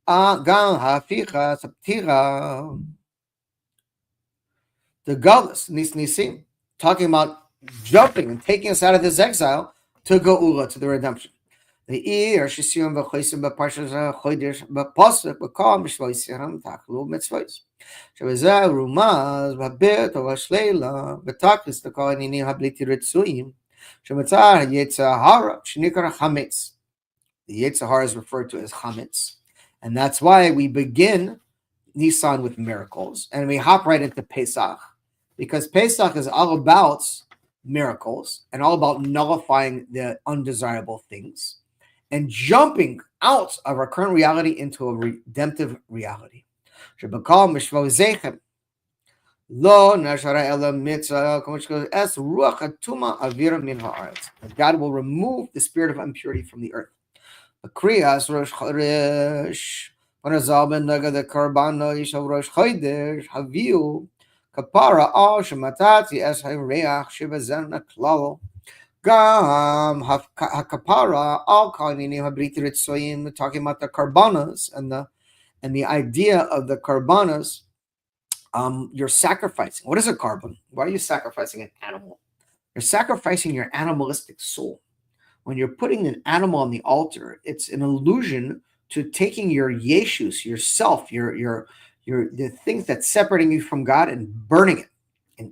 gam haficha saptira. The Galus Nisim, talking about jumping and taking us out of this exile to Geula, to the redemption. The ear shisium b'choisim b'parshas chodesh b'posuk b'kol b'shloisiram taklu mitzvos. Shebezeh rumaz b'bit of hashleila b'taklis t'kol anini habliti ritzuim. Shematzar yetzahara shnikar chametz. The yetzahara is referred to as chametz, and that's why we begin Nisan with miracles, and we hop right into Pesach, because Pesach is all about miracles and all about nullifying the undesirable things and jumping out of our current reality into a redemptive reality. Lo nashara ela mitzvah es ruach hatuma avira min haaretz. God will remove the spirit of impurity from the earth. Kriyas Rosh Chodesh, Panazal ben Naga the Karbano Yishav Rosh Chodesh, Haviu, Kapara al Shematati es Hayreach Shibazen Naklalo, Gam Hakapara al Kalini Habriti Ritzoyim, talking about the Karbanas and the idea of the Karbanas. You're sacrificing. What is a carbon? Why are you sacrificing an animal? You're sacrificing your animalistic soul. When you're putting an animal on the altar, it's an allusion to taking your yeshus, yourself, your the things that's separating you from God, and burning it,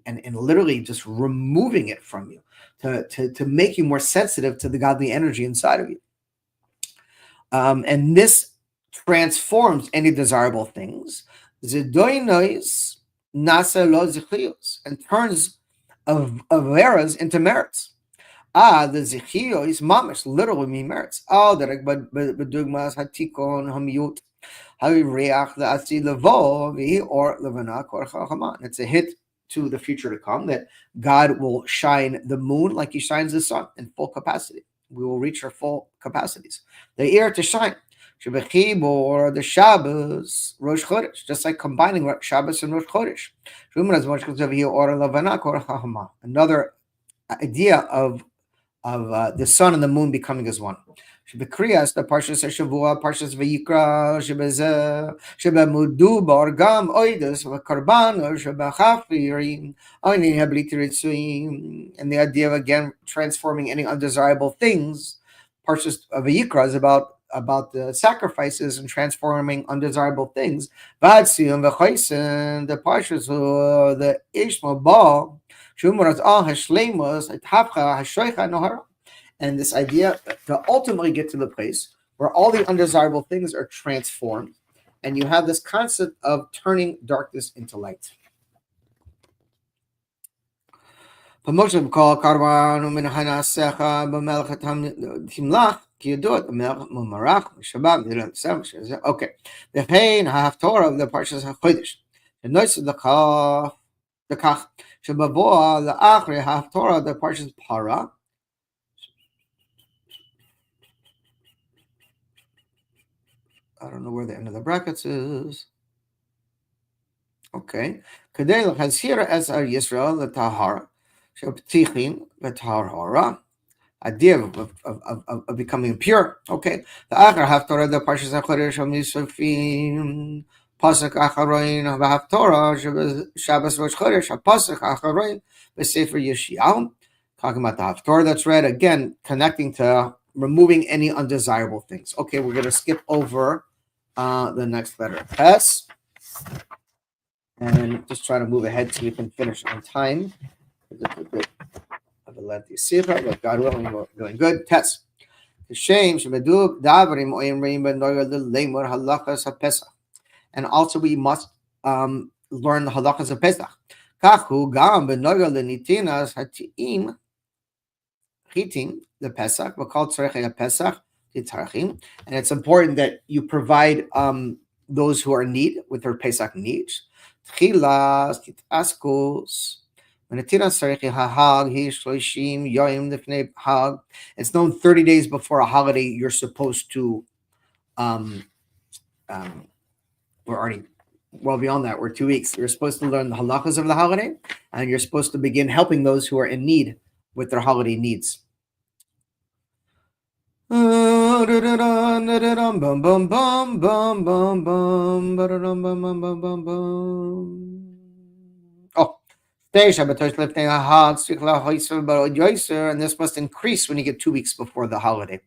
and literally just removing it from you to make you more sensitive to the godly energy inside of you. And this transforms any desirable things. Zedoinois nasa lo zichios, and turns of errors into merits. The zichio is mamish, literally mean merits. Derek bedugmas hatikon hamiyut havireach le'asi levo v'hi or levana kor chachaman. It's a hit to the future to come that God will shine the moon like He shines the sun in full capacity. We will reach our full capacities. The ear to shine. Shebechibor the Shabbos Rosh Chodesh, just like combining Shabbos and Rosh Chodesh. Another idea of the sun and the moon becoming as one. Shebekrias the parshas Shavua, parshas Vayikra, shebemudu bargam oides v'karban shebechafirim oini hablitiritzuim, and the idea of again transforming any undesirable things. Parshas Vayikra is about the sacrifices and transforming undesirable things. Vadsiyum v'choisen the parshas the Ishma Ba. And this idea to ultimately get to the place where all the undesirable things are transformed, and you have this concept of turning darkness into light. Okay. The pain half Torah of the Parshas HaChodesh. The noise of the kach shebavoa le'achri half Torah the Parshas Para. I don't know where the end of the brackets is. Okay. Kadei l'chazhira es ar Yisrael l'tahara sheb'tichin l'tahara. Idea of becoming pure. Okay. The achar half Torah the Parshas HaChodesh Misufim. Pasuk Acharoin Haftorah Shabbos Rosh Chodesh Pasuk Acharoin B'Sefer Yeshayahu, talking about the Haftorah that's read again, connecting to removing any undesirable things. Okay, we're going to skip over the next letter S, and just try to move ahead so we can finish on time. It's a bit of a lengthy sifra, but God willing, we're doing good. Test. Shame Shemedu Davrim Oyim Reim Ben Noyel Lemor Halachas HaPesach. And also we must learn the halachas of Pesach. Kachu gam benoga lenitinas hatiim chitim the Pesach. We call tzarechei Pesach titzarechim, and it's important that you provide those who are in need with their Pesach needs. Tchilas titaskos. Menatinas tzarechei hahag hi shloishim yoyim lifnei hag. It's known 30 days before a holiday you're supposed to we're already well beyond that. We're 2 weeks. You're supposed to learn the halachas of the holiday, and you're supposed to begin helping those who are in need with their holiday needs. Oh, and this must increase when you get 2 weeks before the holiday.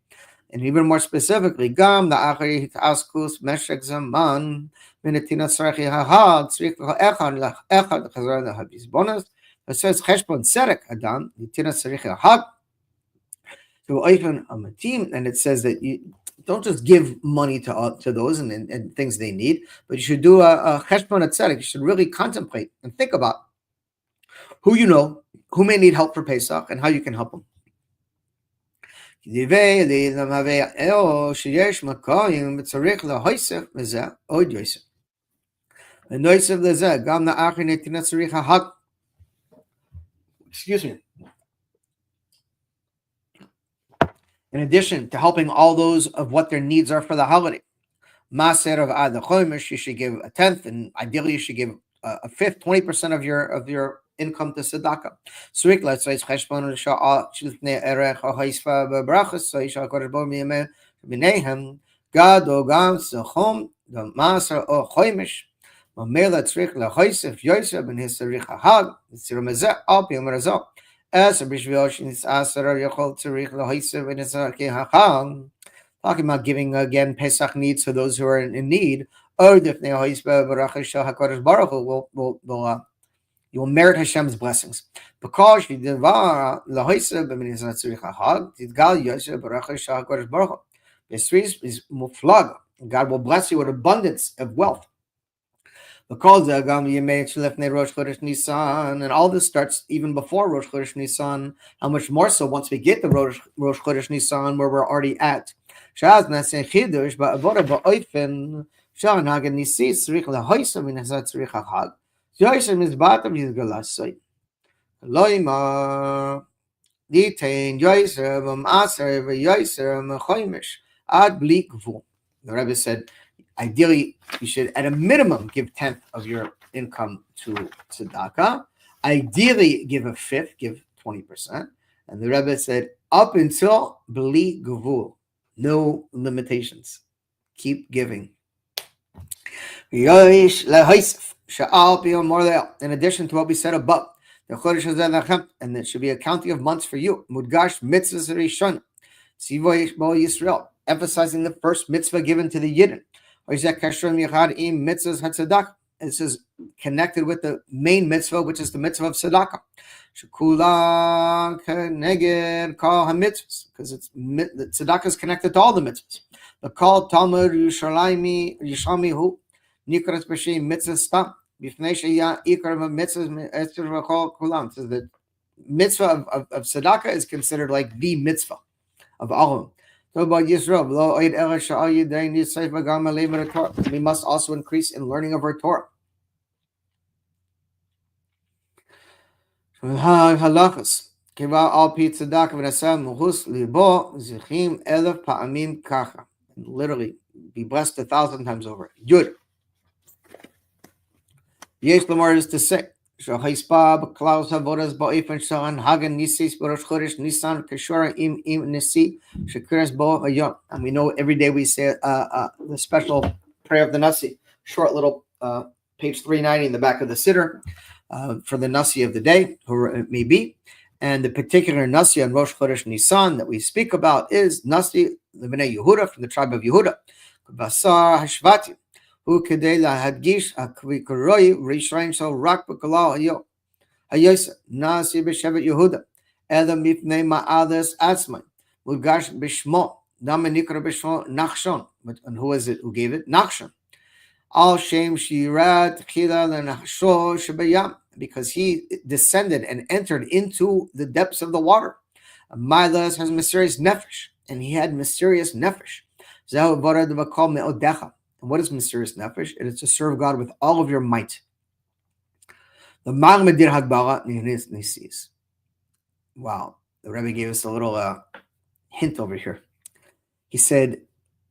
And even more specifically, Gam la'achari hit'askus meshek zaman minatina tzarech hahad tzrich echad lechazar lehabizbonas. It says cheshbon tzedek adam nitina tzarech hahad to oifen amatim, and it says that you don't just give money to those and things they need, but you should do a cheshbon tzedek. You should really contemplate and think about who you know, who may need help for Pesach, and how you can help them. Excuse me. In addition to helping all those of what their needs are for the holiday, Maser of Ad Chomish, you should give a tenth, and ideally you should give a fifth, 20% of your income to tzedakah. Surik, let's say, cheshbon sha'a shilfnei erech ha'haisfa b'brachas, so yishal kodesh bo miyameh b'neihem gado gam tzachom the maser o chomish mamela tzrik lechaisef yosef ben hisarich hahag tzir mezeh al pi omer as a bishvil shinis aser yachol tzirich lechaisef ben hisarich hahag. Talking about giving again Pesach needs to those who are in need. Or if you will merit Hashem's blessings. Because God will bless you with abundance of wealth. Because and all this starts even before Rosh Chodesh Nisan. How much more so once we get to Rosh Chodesh Nisan, where we're already at. The Rebbe said, ideally, you should, at a minimum, give 10th of your income to tzedakah. Ideally, give a fifth, give 20%. And the Rebbe said, up until bli gvul, no limitations. Keep giving. In addition to what we said above, the Chodesh Hazeh, and there should be a counting of months for you. Mudgash mitzvahs rishon, Tzivo Yisrael, emphasizing the first mitzvah given to the Yidden. This is connected with the main mitzvah, which is the mitzvah of tzedakah. Because it's the tzedakah is connected to all the mitzvahs. The call Talmud Yerushalmi hu nikras b'shem mitzvah stam b'fnei sheya ikar mitzvahs etzur v'chol kulam. So the mitzvah of tzedakah is considered like the mitzvah of all of them. So about Yisrael, we must also increase in learning of our Torah. Halachas. Literally, be blessed 1,000 times over. Yud. Yesh Lamar is to say, and we know every day we say the special prayer of the Nasi, short little page 390 in the back of the Siddur for the Nasi of the day, whoever it may be. And the particular Nasi on Rosh Chodesh Nisan that we speak about is Nasi L'Bnei Yehuda from the tribe of Yehuda. Basar Hashvati. Who kedei lahadgish akvikaroi rishrain shel rak b'kolal hayosa nasi b'shevet Yehuda elam mipnei ma'adas atzmai mugash b'shmo damanikra b'shmo Nachshon. And who is it who gave it? Nachshon. Al shem shirat chila lenachsho shebayam, because he descended and entered into the depths of the water. Milas has mysterious nefesh, and he had mysterious nefesh. Zehu vorad v'kol me'odecha. And what is mysterious nefesh? It is to serve God with all of your might. The Magmedir Hagbara Nisis. Wow, the Rebbe gave us a little hint over here. He said,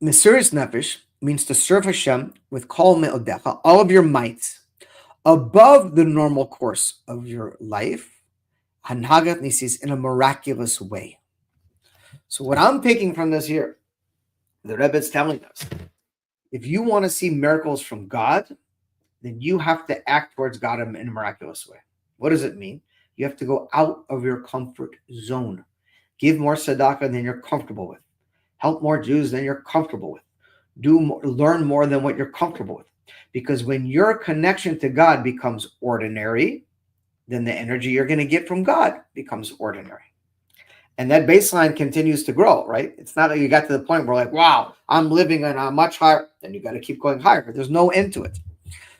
mysterious nefesh means to serve Hashem with kol me'odecha, all of your might, above the normal course of your life, hanhagat nisis, in a miraculous way. So what I'm taking from this here The Rebbe is telling us, if you want to see miracles from God, then you have to act towards God in a miraculous way. What does it mean? You have to go out of your comfort zone. Give more tzedakah than you're comfortable with. Help more Jews than you're comfortable with. Learn more than what you're comfortable with. Because when your connection to God becomes ordinary, then the energy you're going to get from God becomes ordinary. And that baseline continues to grow, right? It's not like you got to the point where like, wow, I'm living on a much higher, then you got to keep going higher. There's no end to it.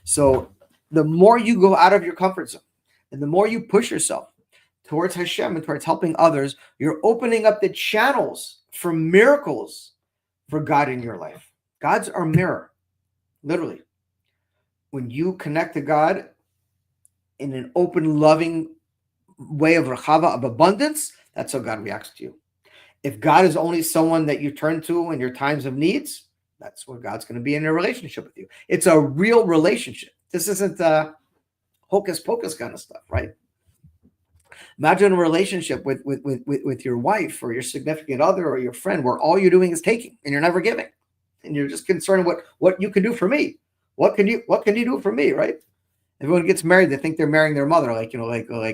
So the more you go out of your comfort zone and the more you push yourself towards Hashem and towards helping others, you're opening up the channels for miracles for God in your life. God's our mirror, literally. When you connect to God in an open, loving way of rachava, of abundance, that's how God reacts to you. If God is only someone that you turn to in your times of needs, that's where God's going to be in a relationship with you. It's a real relationship. This isn't hocus pocus kind of stuff, right? Imagine a relationship with your wife or your significant other or your friend where all you're doing is taking and you're never giving. And you're just concerned what you can do for me. What can you do for me, right? Everyone gets married, they think they're marrying their mother. Like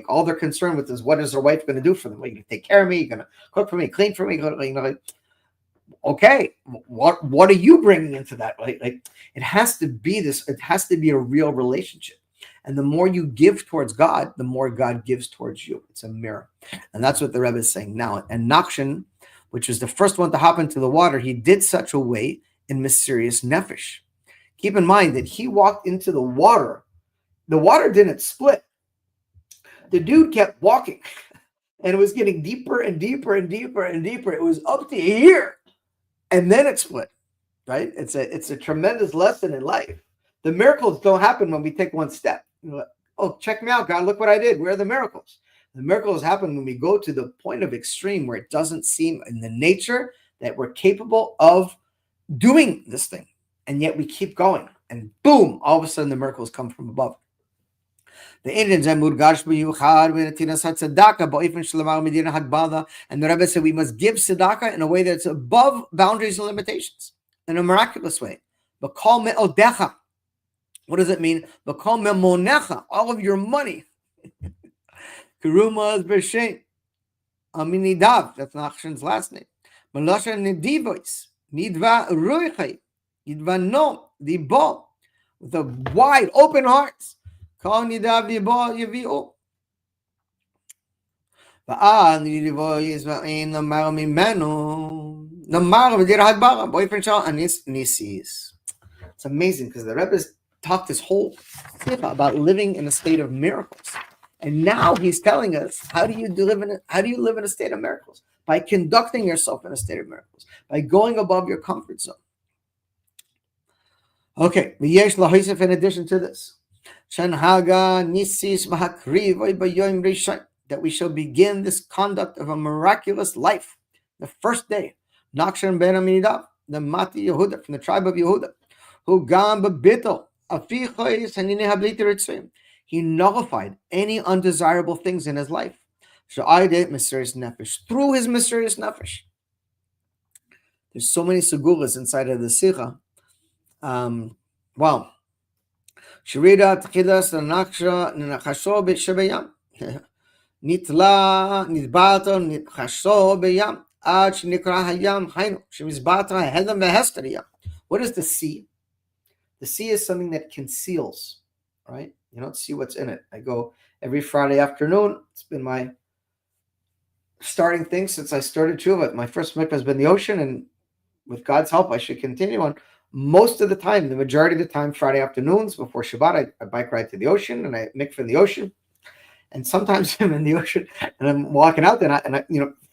all they're concerned with is what is their wife going to do for them? Well, you're going to take care of me, you're going to cook for me, clean for me, okay, what are you bringing into that? Like it has to be a real relationship. And the more you give towards God, the more God gives towards you. It's a mirror. And that's what the Rebbe is saying now. And Nachshon, which was the first one to hop into the water, he did such a way in Mysterious Nefesh. Keep in mind that he walked into the water. The water didn't split. The dude kept walking. And it was getting deeper and deeper and deeper and deeper. It was up to here. And then it split. Right? It's a tremendous lesson in life. The miracles don't happen when we take one step. Oh, check me out, God. Look what I did. Where are the miracles? The miracles happen when we go to the point of extreme where it doesn't seem in the nature that we're capable of doing this thing. And yet we keep going. And boom, all of a sudden the miracles come from above. The Indians and the Rebbe said we must give tzedakah in a way that's above boundaries and limitations, in a miraculous way. But call me'odecha. What does it mean? But call me'monecha, all of your money. Kerumas b'shem aminidav. That's Nachshon's last name. Malosha nedivois nidva ruichai nidva no dibo, with a wide open hearts. Call nidav dibo yaviu. Va'al nidivois va'in namar mimenu namar v'dir hadbara boyfriend shal anis nisis. It's amazing because the Rebbe's talked this whole thing about living in a state of miracles. And now he's telling us, how do you live in a state of miracles? By conducting yourself in a state of miracles, by going above your comfort zone. Okay, in addition to this, that we shall begin this conduct of a miraculous life. The first day, Nachshon ben Amminadav, the Mati Yehuda, from the tribe of Yehuda, who gam b'bitol, he nullified any undesirable things in his life. Mysterious nefesh, through his mysterious nefesh. There's so many segulas inside of the Sikha. Wow. Shirida tchidas naksha nachasho b'shabayam. Nitla nitbato nitchasho b'yam ad shnikra hayam haynu shemizbata helam v'hester yam. What is the sea? The sea is something that conceals, right? You don't see what's in it. I go every Friday afternoon. It's been my starting thing since I started Tshuva. My first mikvah has been the ocean, and with God's help, I should continue on. Most of the time, the majority of the time, Friday afternoons before Shabbat, I bike ride to the ocean and I mikvah in the ocean. And sometimes I'm in the ocean and I'm walking out there and I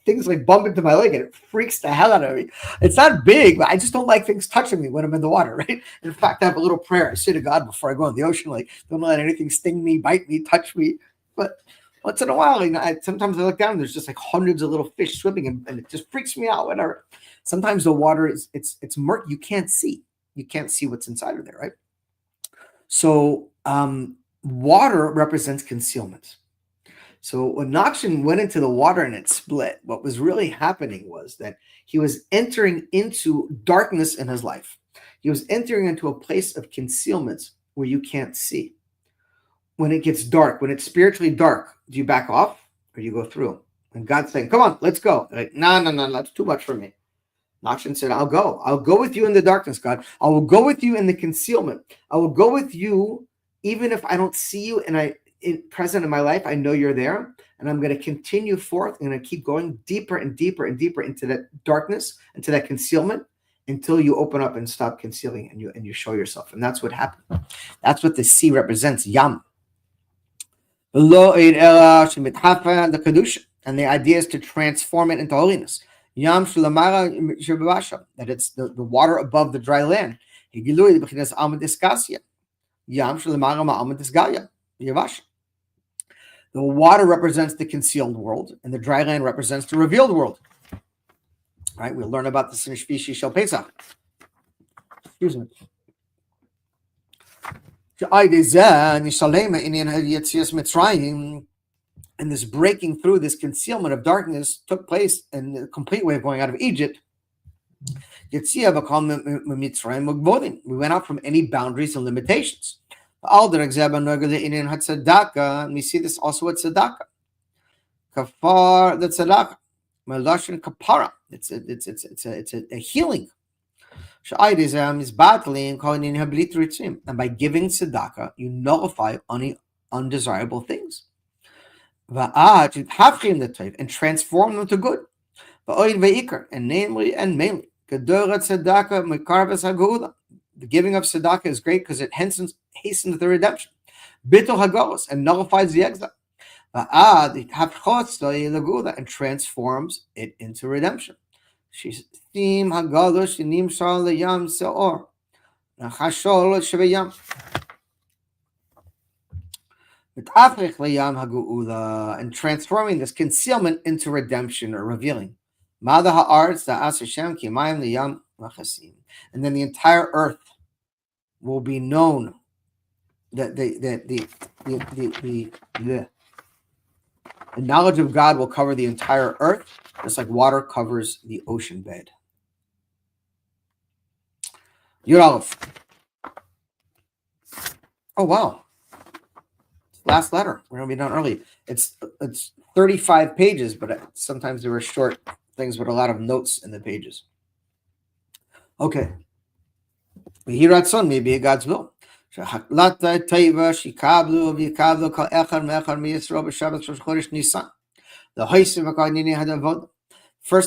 things like bump into my leg and it freaks the hell out of me. It's not big, but I just don't like things touching me when I'm in the water, right? In fact, I have a little prayer. I say to God before I go in the ocean, like, don't let anything sting me, bite me, touch me. But once in a while, sometimes I look down and there's just like hundreds of little fish swimming and it just freaks me out, whatever. Sometimes the water it's murky. You can't see. You can't see what's inside of there, right? So water represents concealment. So when Nachshon went into the water and it split, what was really happening was that he was entering into darkness in his life. He was entering into a place of concealment where you can't see. When it gets dark, when it's spiritually dark, do you back off or do you go through? And God's saying, come on, let's go. Like, no, that's too much for me. Nachshon said, I'll go. I'll go with you in the darkness, God. I will go with you in the concealment. I will go with you even if I don't see you and present in my life, I know you're there. And I'm going to continue forth. I'm going to keep going deeper and deeper and deeper into that darkness, into that concealment, until you open up and stop concealing and you show yourself. And that's what happened. That's what the sea represents, Yam. The Kedusha. And the idea is to transform it into holiness. Yam that it's the water above the dry land. Yam the water represents the concealed world, and the dry land represents the revealed world. Right? We'll learn about this in Shvishi Shel Pesach. Excuse me. And this breaking through, this concealment of darkness took place in the complete way of going out of Egypt. We went out from any boundaries and limitations. And we see this also at tzedakah. Kafar the tzedakah. Melashon kapara. It's a healing. Is battling and by giving tzedakah, you nullify any undesirable things. And transform them to good. And namely and mainly. The giving of tzedakah is great because it hastens the redemption. Bittul hagolus, and nullifies the exile. And transforms it into redemption. And transforming this concealment into redemption or revealing. And then the entire earth will be known that the knowledge of God will cover the entire earth, just like water covers the ocean bed. Yud Aleph. Oh wow. Last letter. We're going to be done early. It's 35 pages, but sometimes there were short things with a lot of notes in the pages. Okay. V'hiratzon, maybe God's will. First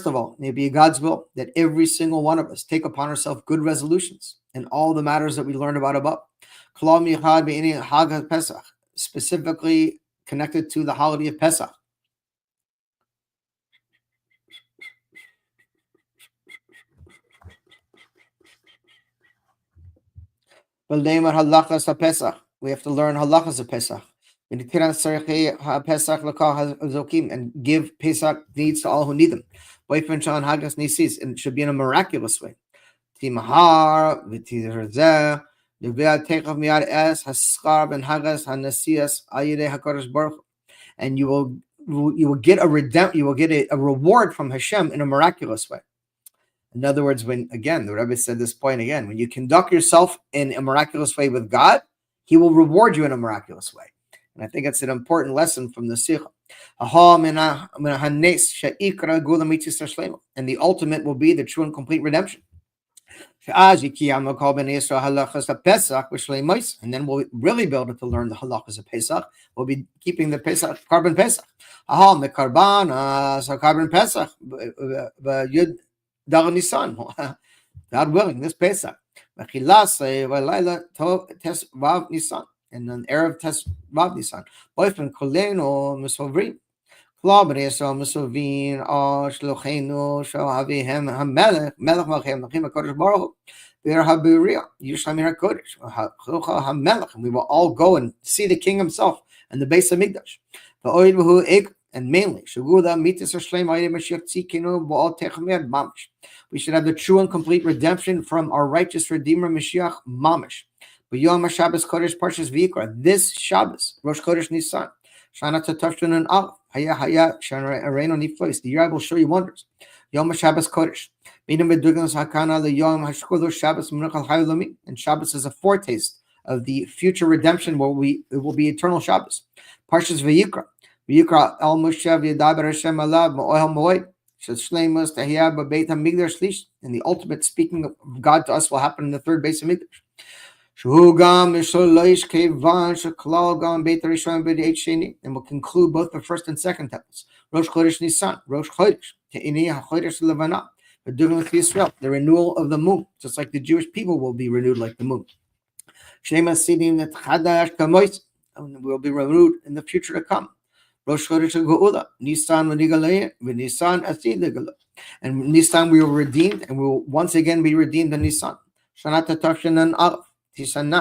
of all, maybe God's will that every single one of us take upon ourselves good resolutions in all the matters that we learned about above. Specifically connected to the holiday of Pesach. We have to learn halachas of Pesach. And give Pesach needs to all who need them. And it should be in a miraculous way. And you will get a reward from Hashem in a miraculous way. In other words, when again the Rebbe said this point again, when you conduct yourself in a miraculous way with God, He will reward you in a miraculous way. And I think it's an important lesson from the Sikha. And the ultimate will be the true and complete redemption. And then we'll really be able to learn the halachas of Pesach. We'll be keeping the Pesach, carbon Pesach. Carbon Pesach, Yud Dal Nisan. God willing, this Pesach. And then Erev Tes Vav Nisan. Boyfriend Koleno Misovrim. You shall be Kodesh. And we will all go and see the King himself and the base of Mikdash. And mainly, we should have the true and complete redemption from our righteous Redeemer Mashiach Mamish. This Shabbos, Rosh Chodesh Nisan. Shana Tatashun and Aleph. Haya Haya Shana Areno Niflois. The year I will show you wonders. Yom Shabbos Kodesh. Minam Bedugas Hakana the Yom Hashkudu Shabbos Munachal Hayulami. And Shabbos is a foretaste of the future redemption where it will be eternal Shabbos. Parshas Vayikra. Vayikra El Moshe V'Yadaber Hashem Alav Ma'ohel Moed. Shlemus Tahiyah B'Beit HaMikdash Shlish. And the ultimate speaking of God to us will happen in the third base of Mikdash. And will conclude both the first and second temples. Rosh Chodesh Nisan, Rosh Chodesh, the renewal of the moon, just like the Jewish people will be renewed like the moon. And will be renewed in the future to come. Rosh Chodesh Geula, Nisan Nisan Asid, and Nisan we were redeemed, and we will once again be redeemed in Nisan. Shanat Tafshin and Aleph. Tishana,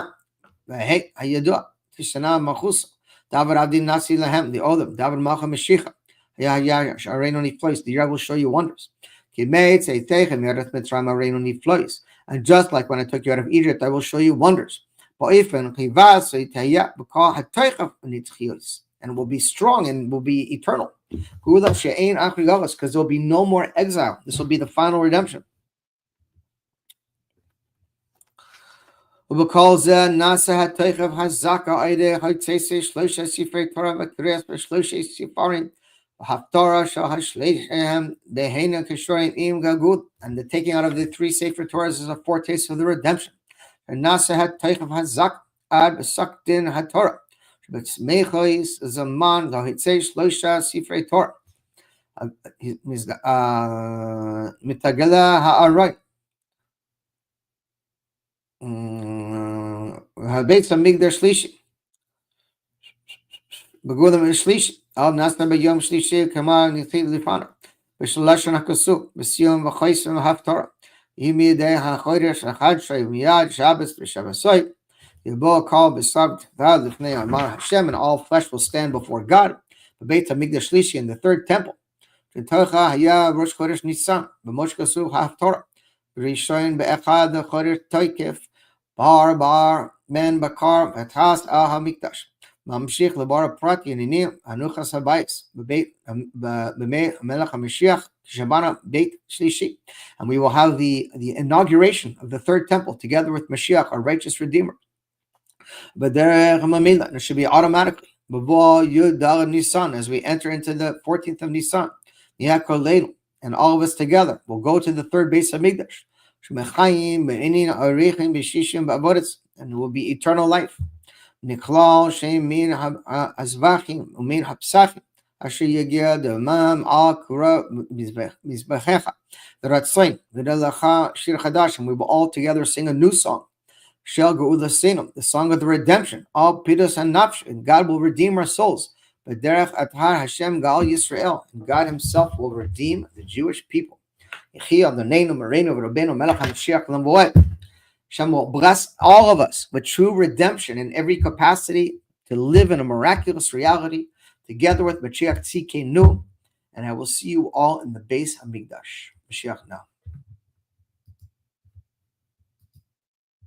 hey, Hayadua, Tishana Machus, David Abdin Nasi Lahem, the Odom, David Macha Meshicha, Sharenoni Flois, the year will show you wonders. Kimate, say Techem, Yarath Mitzrayim, Arenoni Flois. And just like when I took you out of Egypt, I will show you wonders. And it will be strong and will be eternal. Because there will be no more exile. This will be the final redemption. ובכל זה נעשה התכף הזקה על-ידי הוצאי 3 ספרי תורה וקריאת ב3 ספרים וההפטרה של השלישיהם בהנה קשורים עם גלות, and the taking out of the 3 Sefer Torahs is a foretaste of the redemption. ונעשה התכף הזקה עד פסק דין התורה שבצמיחויס זמן להוצאי 3 ספרי תורה מתגלה הארוי Beit HaMikdash Shlishi. Begulam Shlishi. Al Nasna B'Yom Shlishi Kama Nitzit Lifana. B'Shalashon HaKasuk. B'Siyom V'Chaisim HaFtorah. Yimi Yidei HaChodesh HaChad Shay Miyad Shabbos B'Shabbosoi. Yibol Kol B'Sab T'vad L'fnei Amar Hashem, and all flesh will stand before God. Beit HaMikdash Shlishi, in the third temple. V'Tocha Haya Rosh Chodesh Nisan. B'Mosh Kasuk HaFtorah. B'Rishon B'Echad HaChodesh Toikef. Bar men bakar atas al hamikdash mamshich lebar prat yeninim anuchas habayis bebeit b'mei melech Moshiach shabana beit shlishi, and we will have the inauguration of the third temple together with Mashiach, our righteous Redeemer. But it should be automatically b'vo yud dal Nisan, as we enter into the 14th of Nisan, and all of us together will go to the third base of Mikdash. And it will be eternal life. The and we will all together sing a new song. The song of the redemption. All pidos and nafsh, and God will redeem our souls. But derech atar Hashem gal Yisrael, and God Himself will redeem the Jewish people. Hashem will bless all of us with true redemption in every capacity to live in a miraculous reality together with Moshiach Now. And I will see you all in the base Hamikdash. Moshiach Now.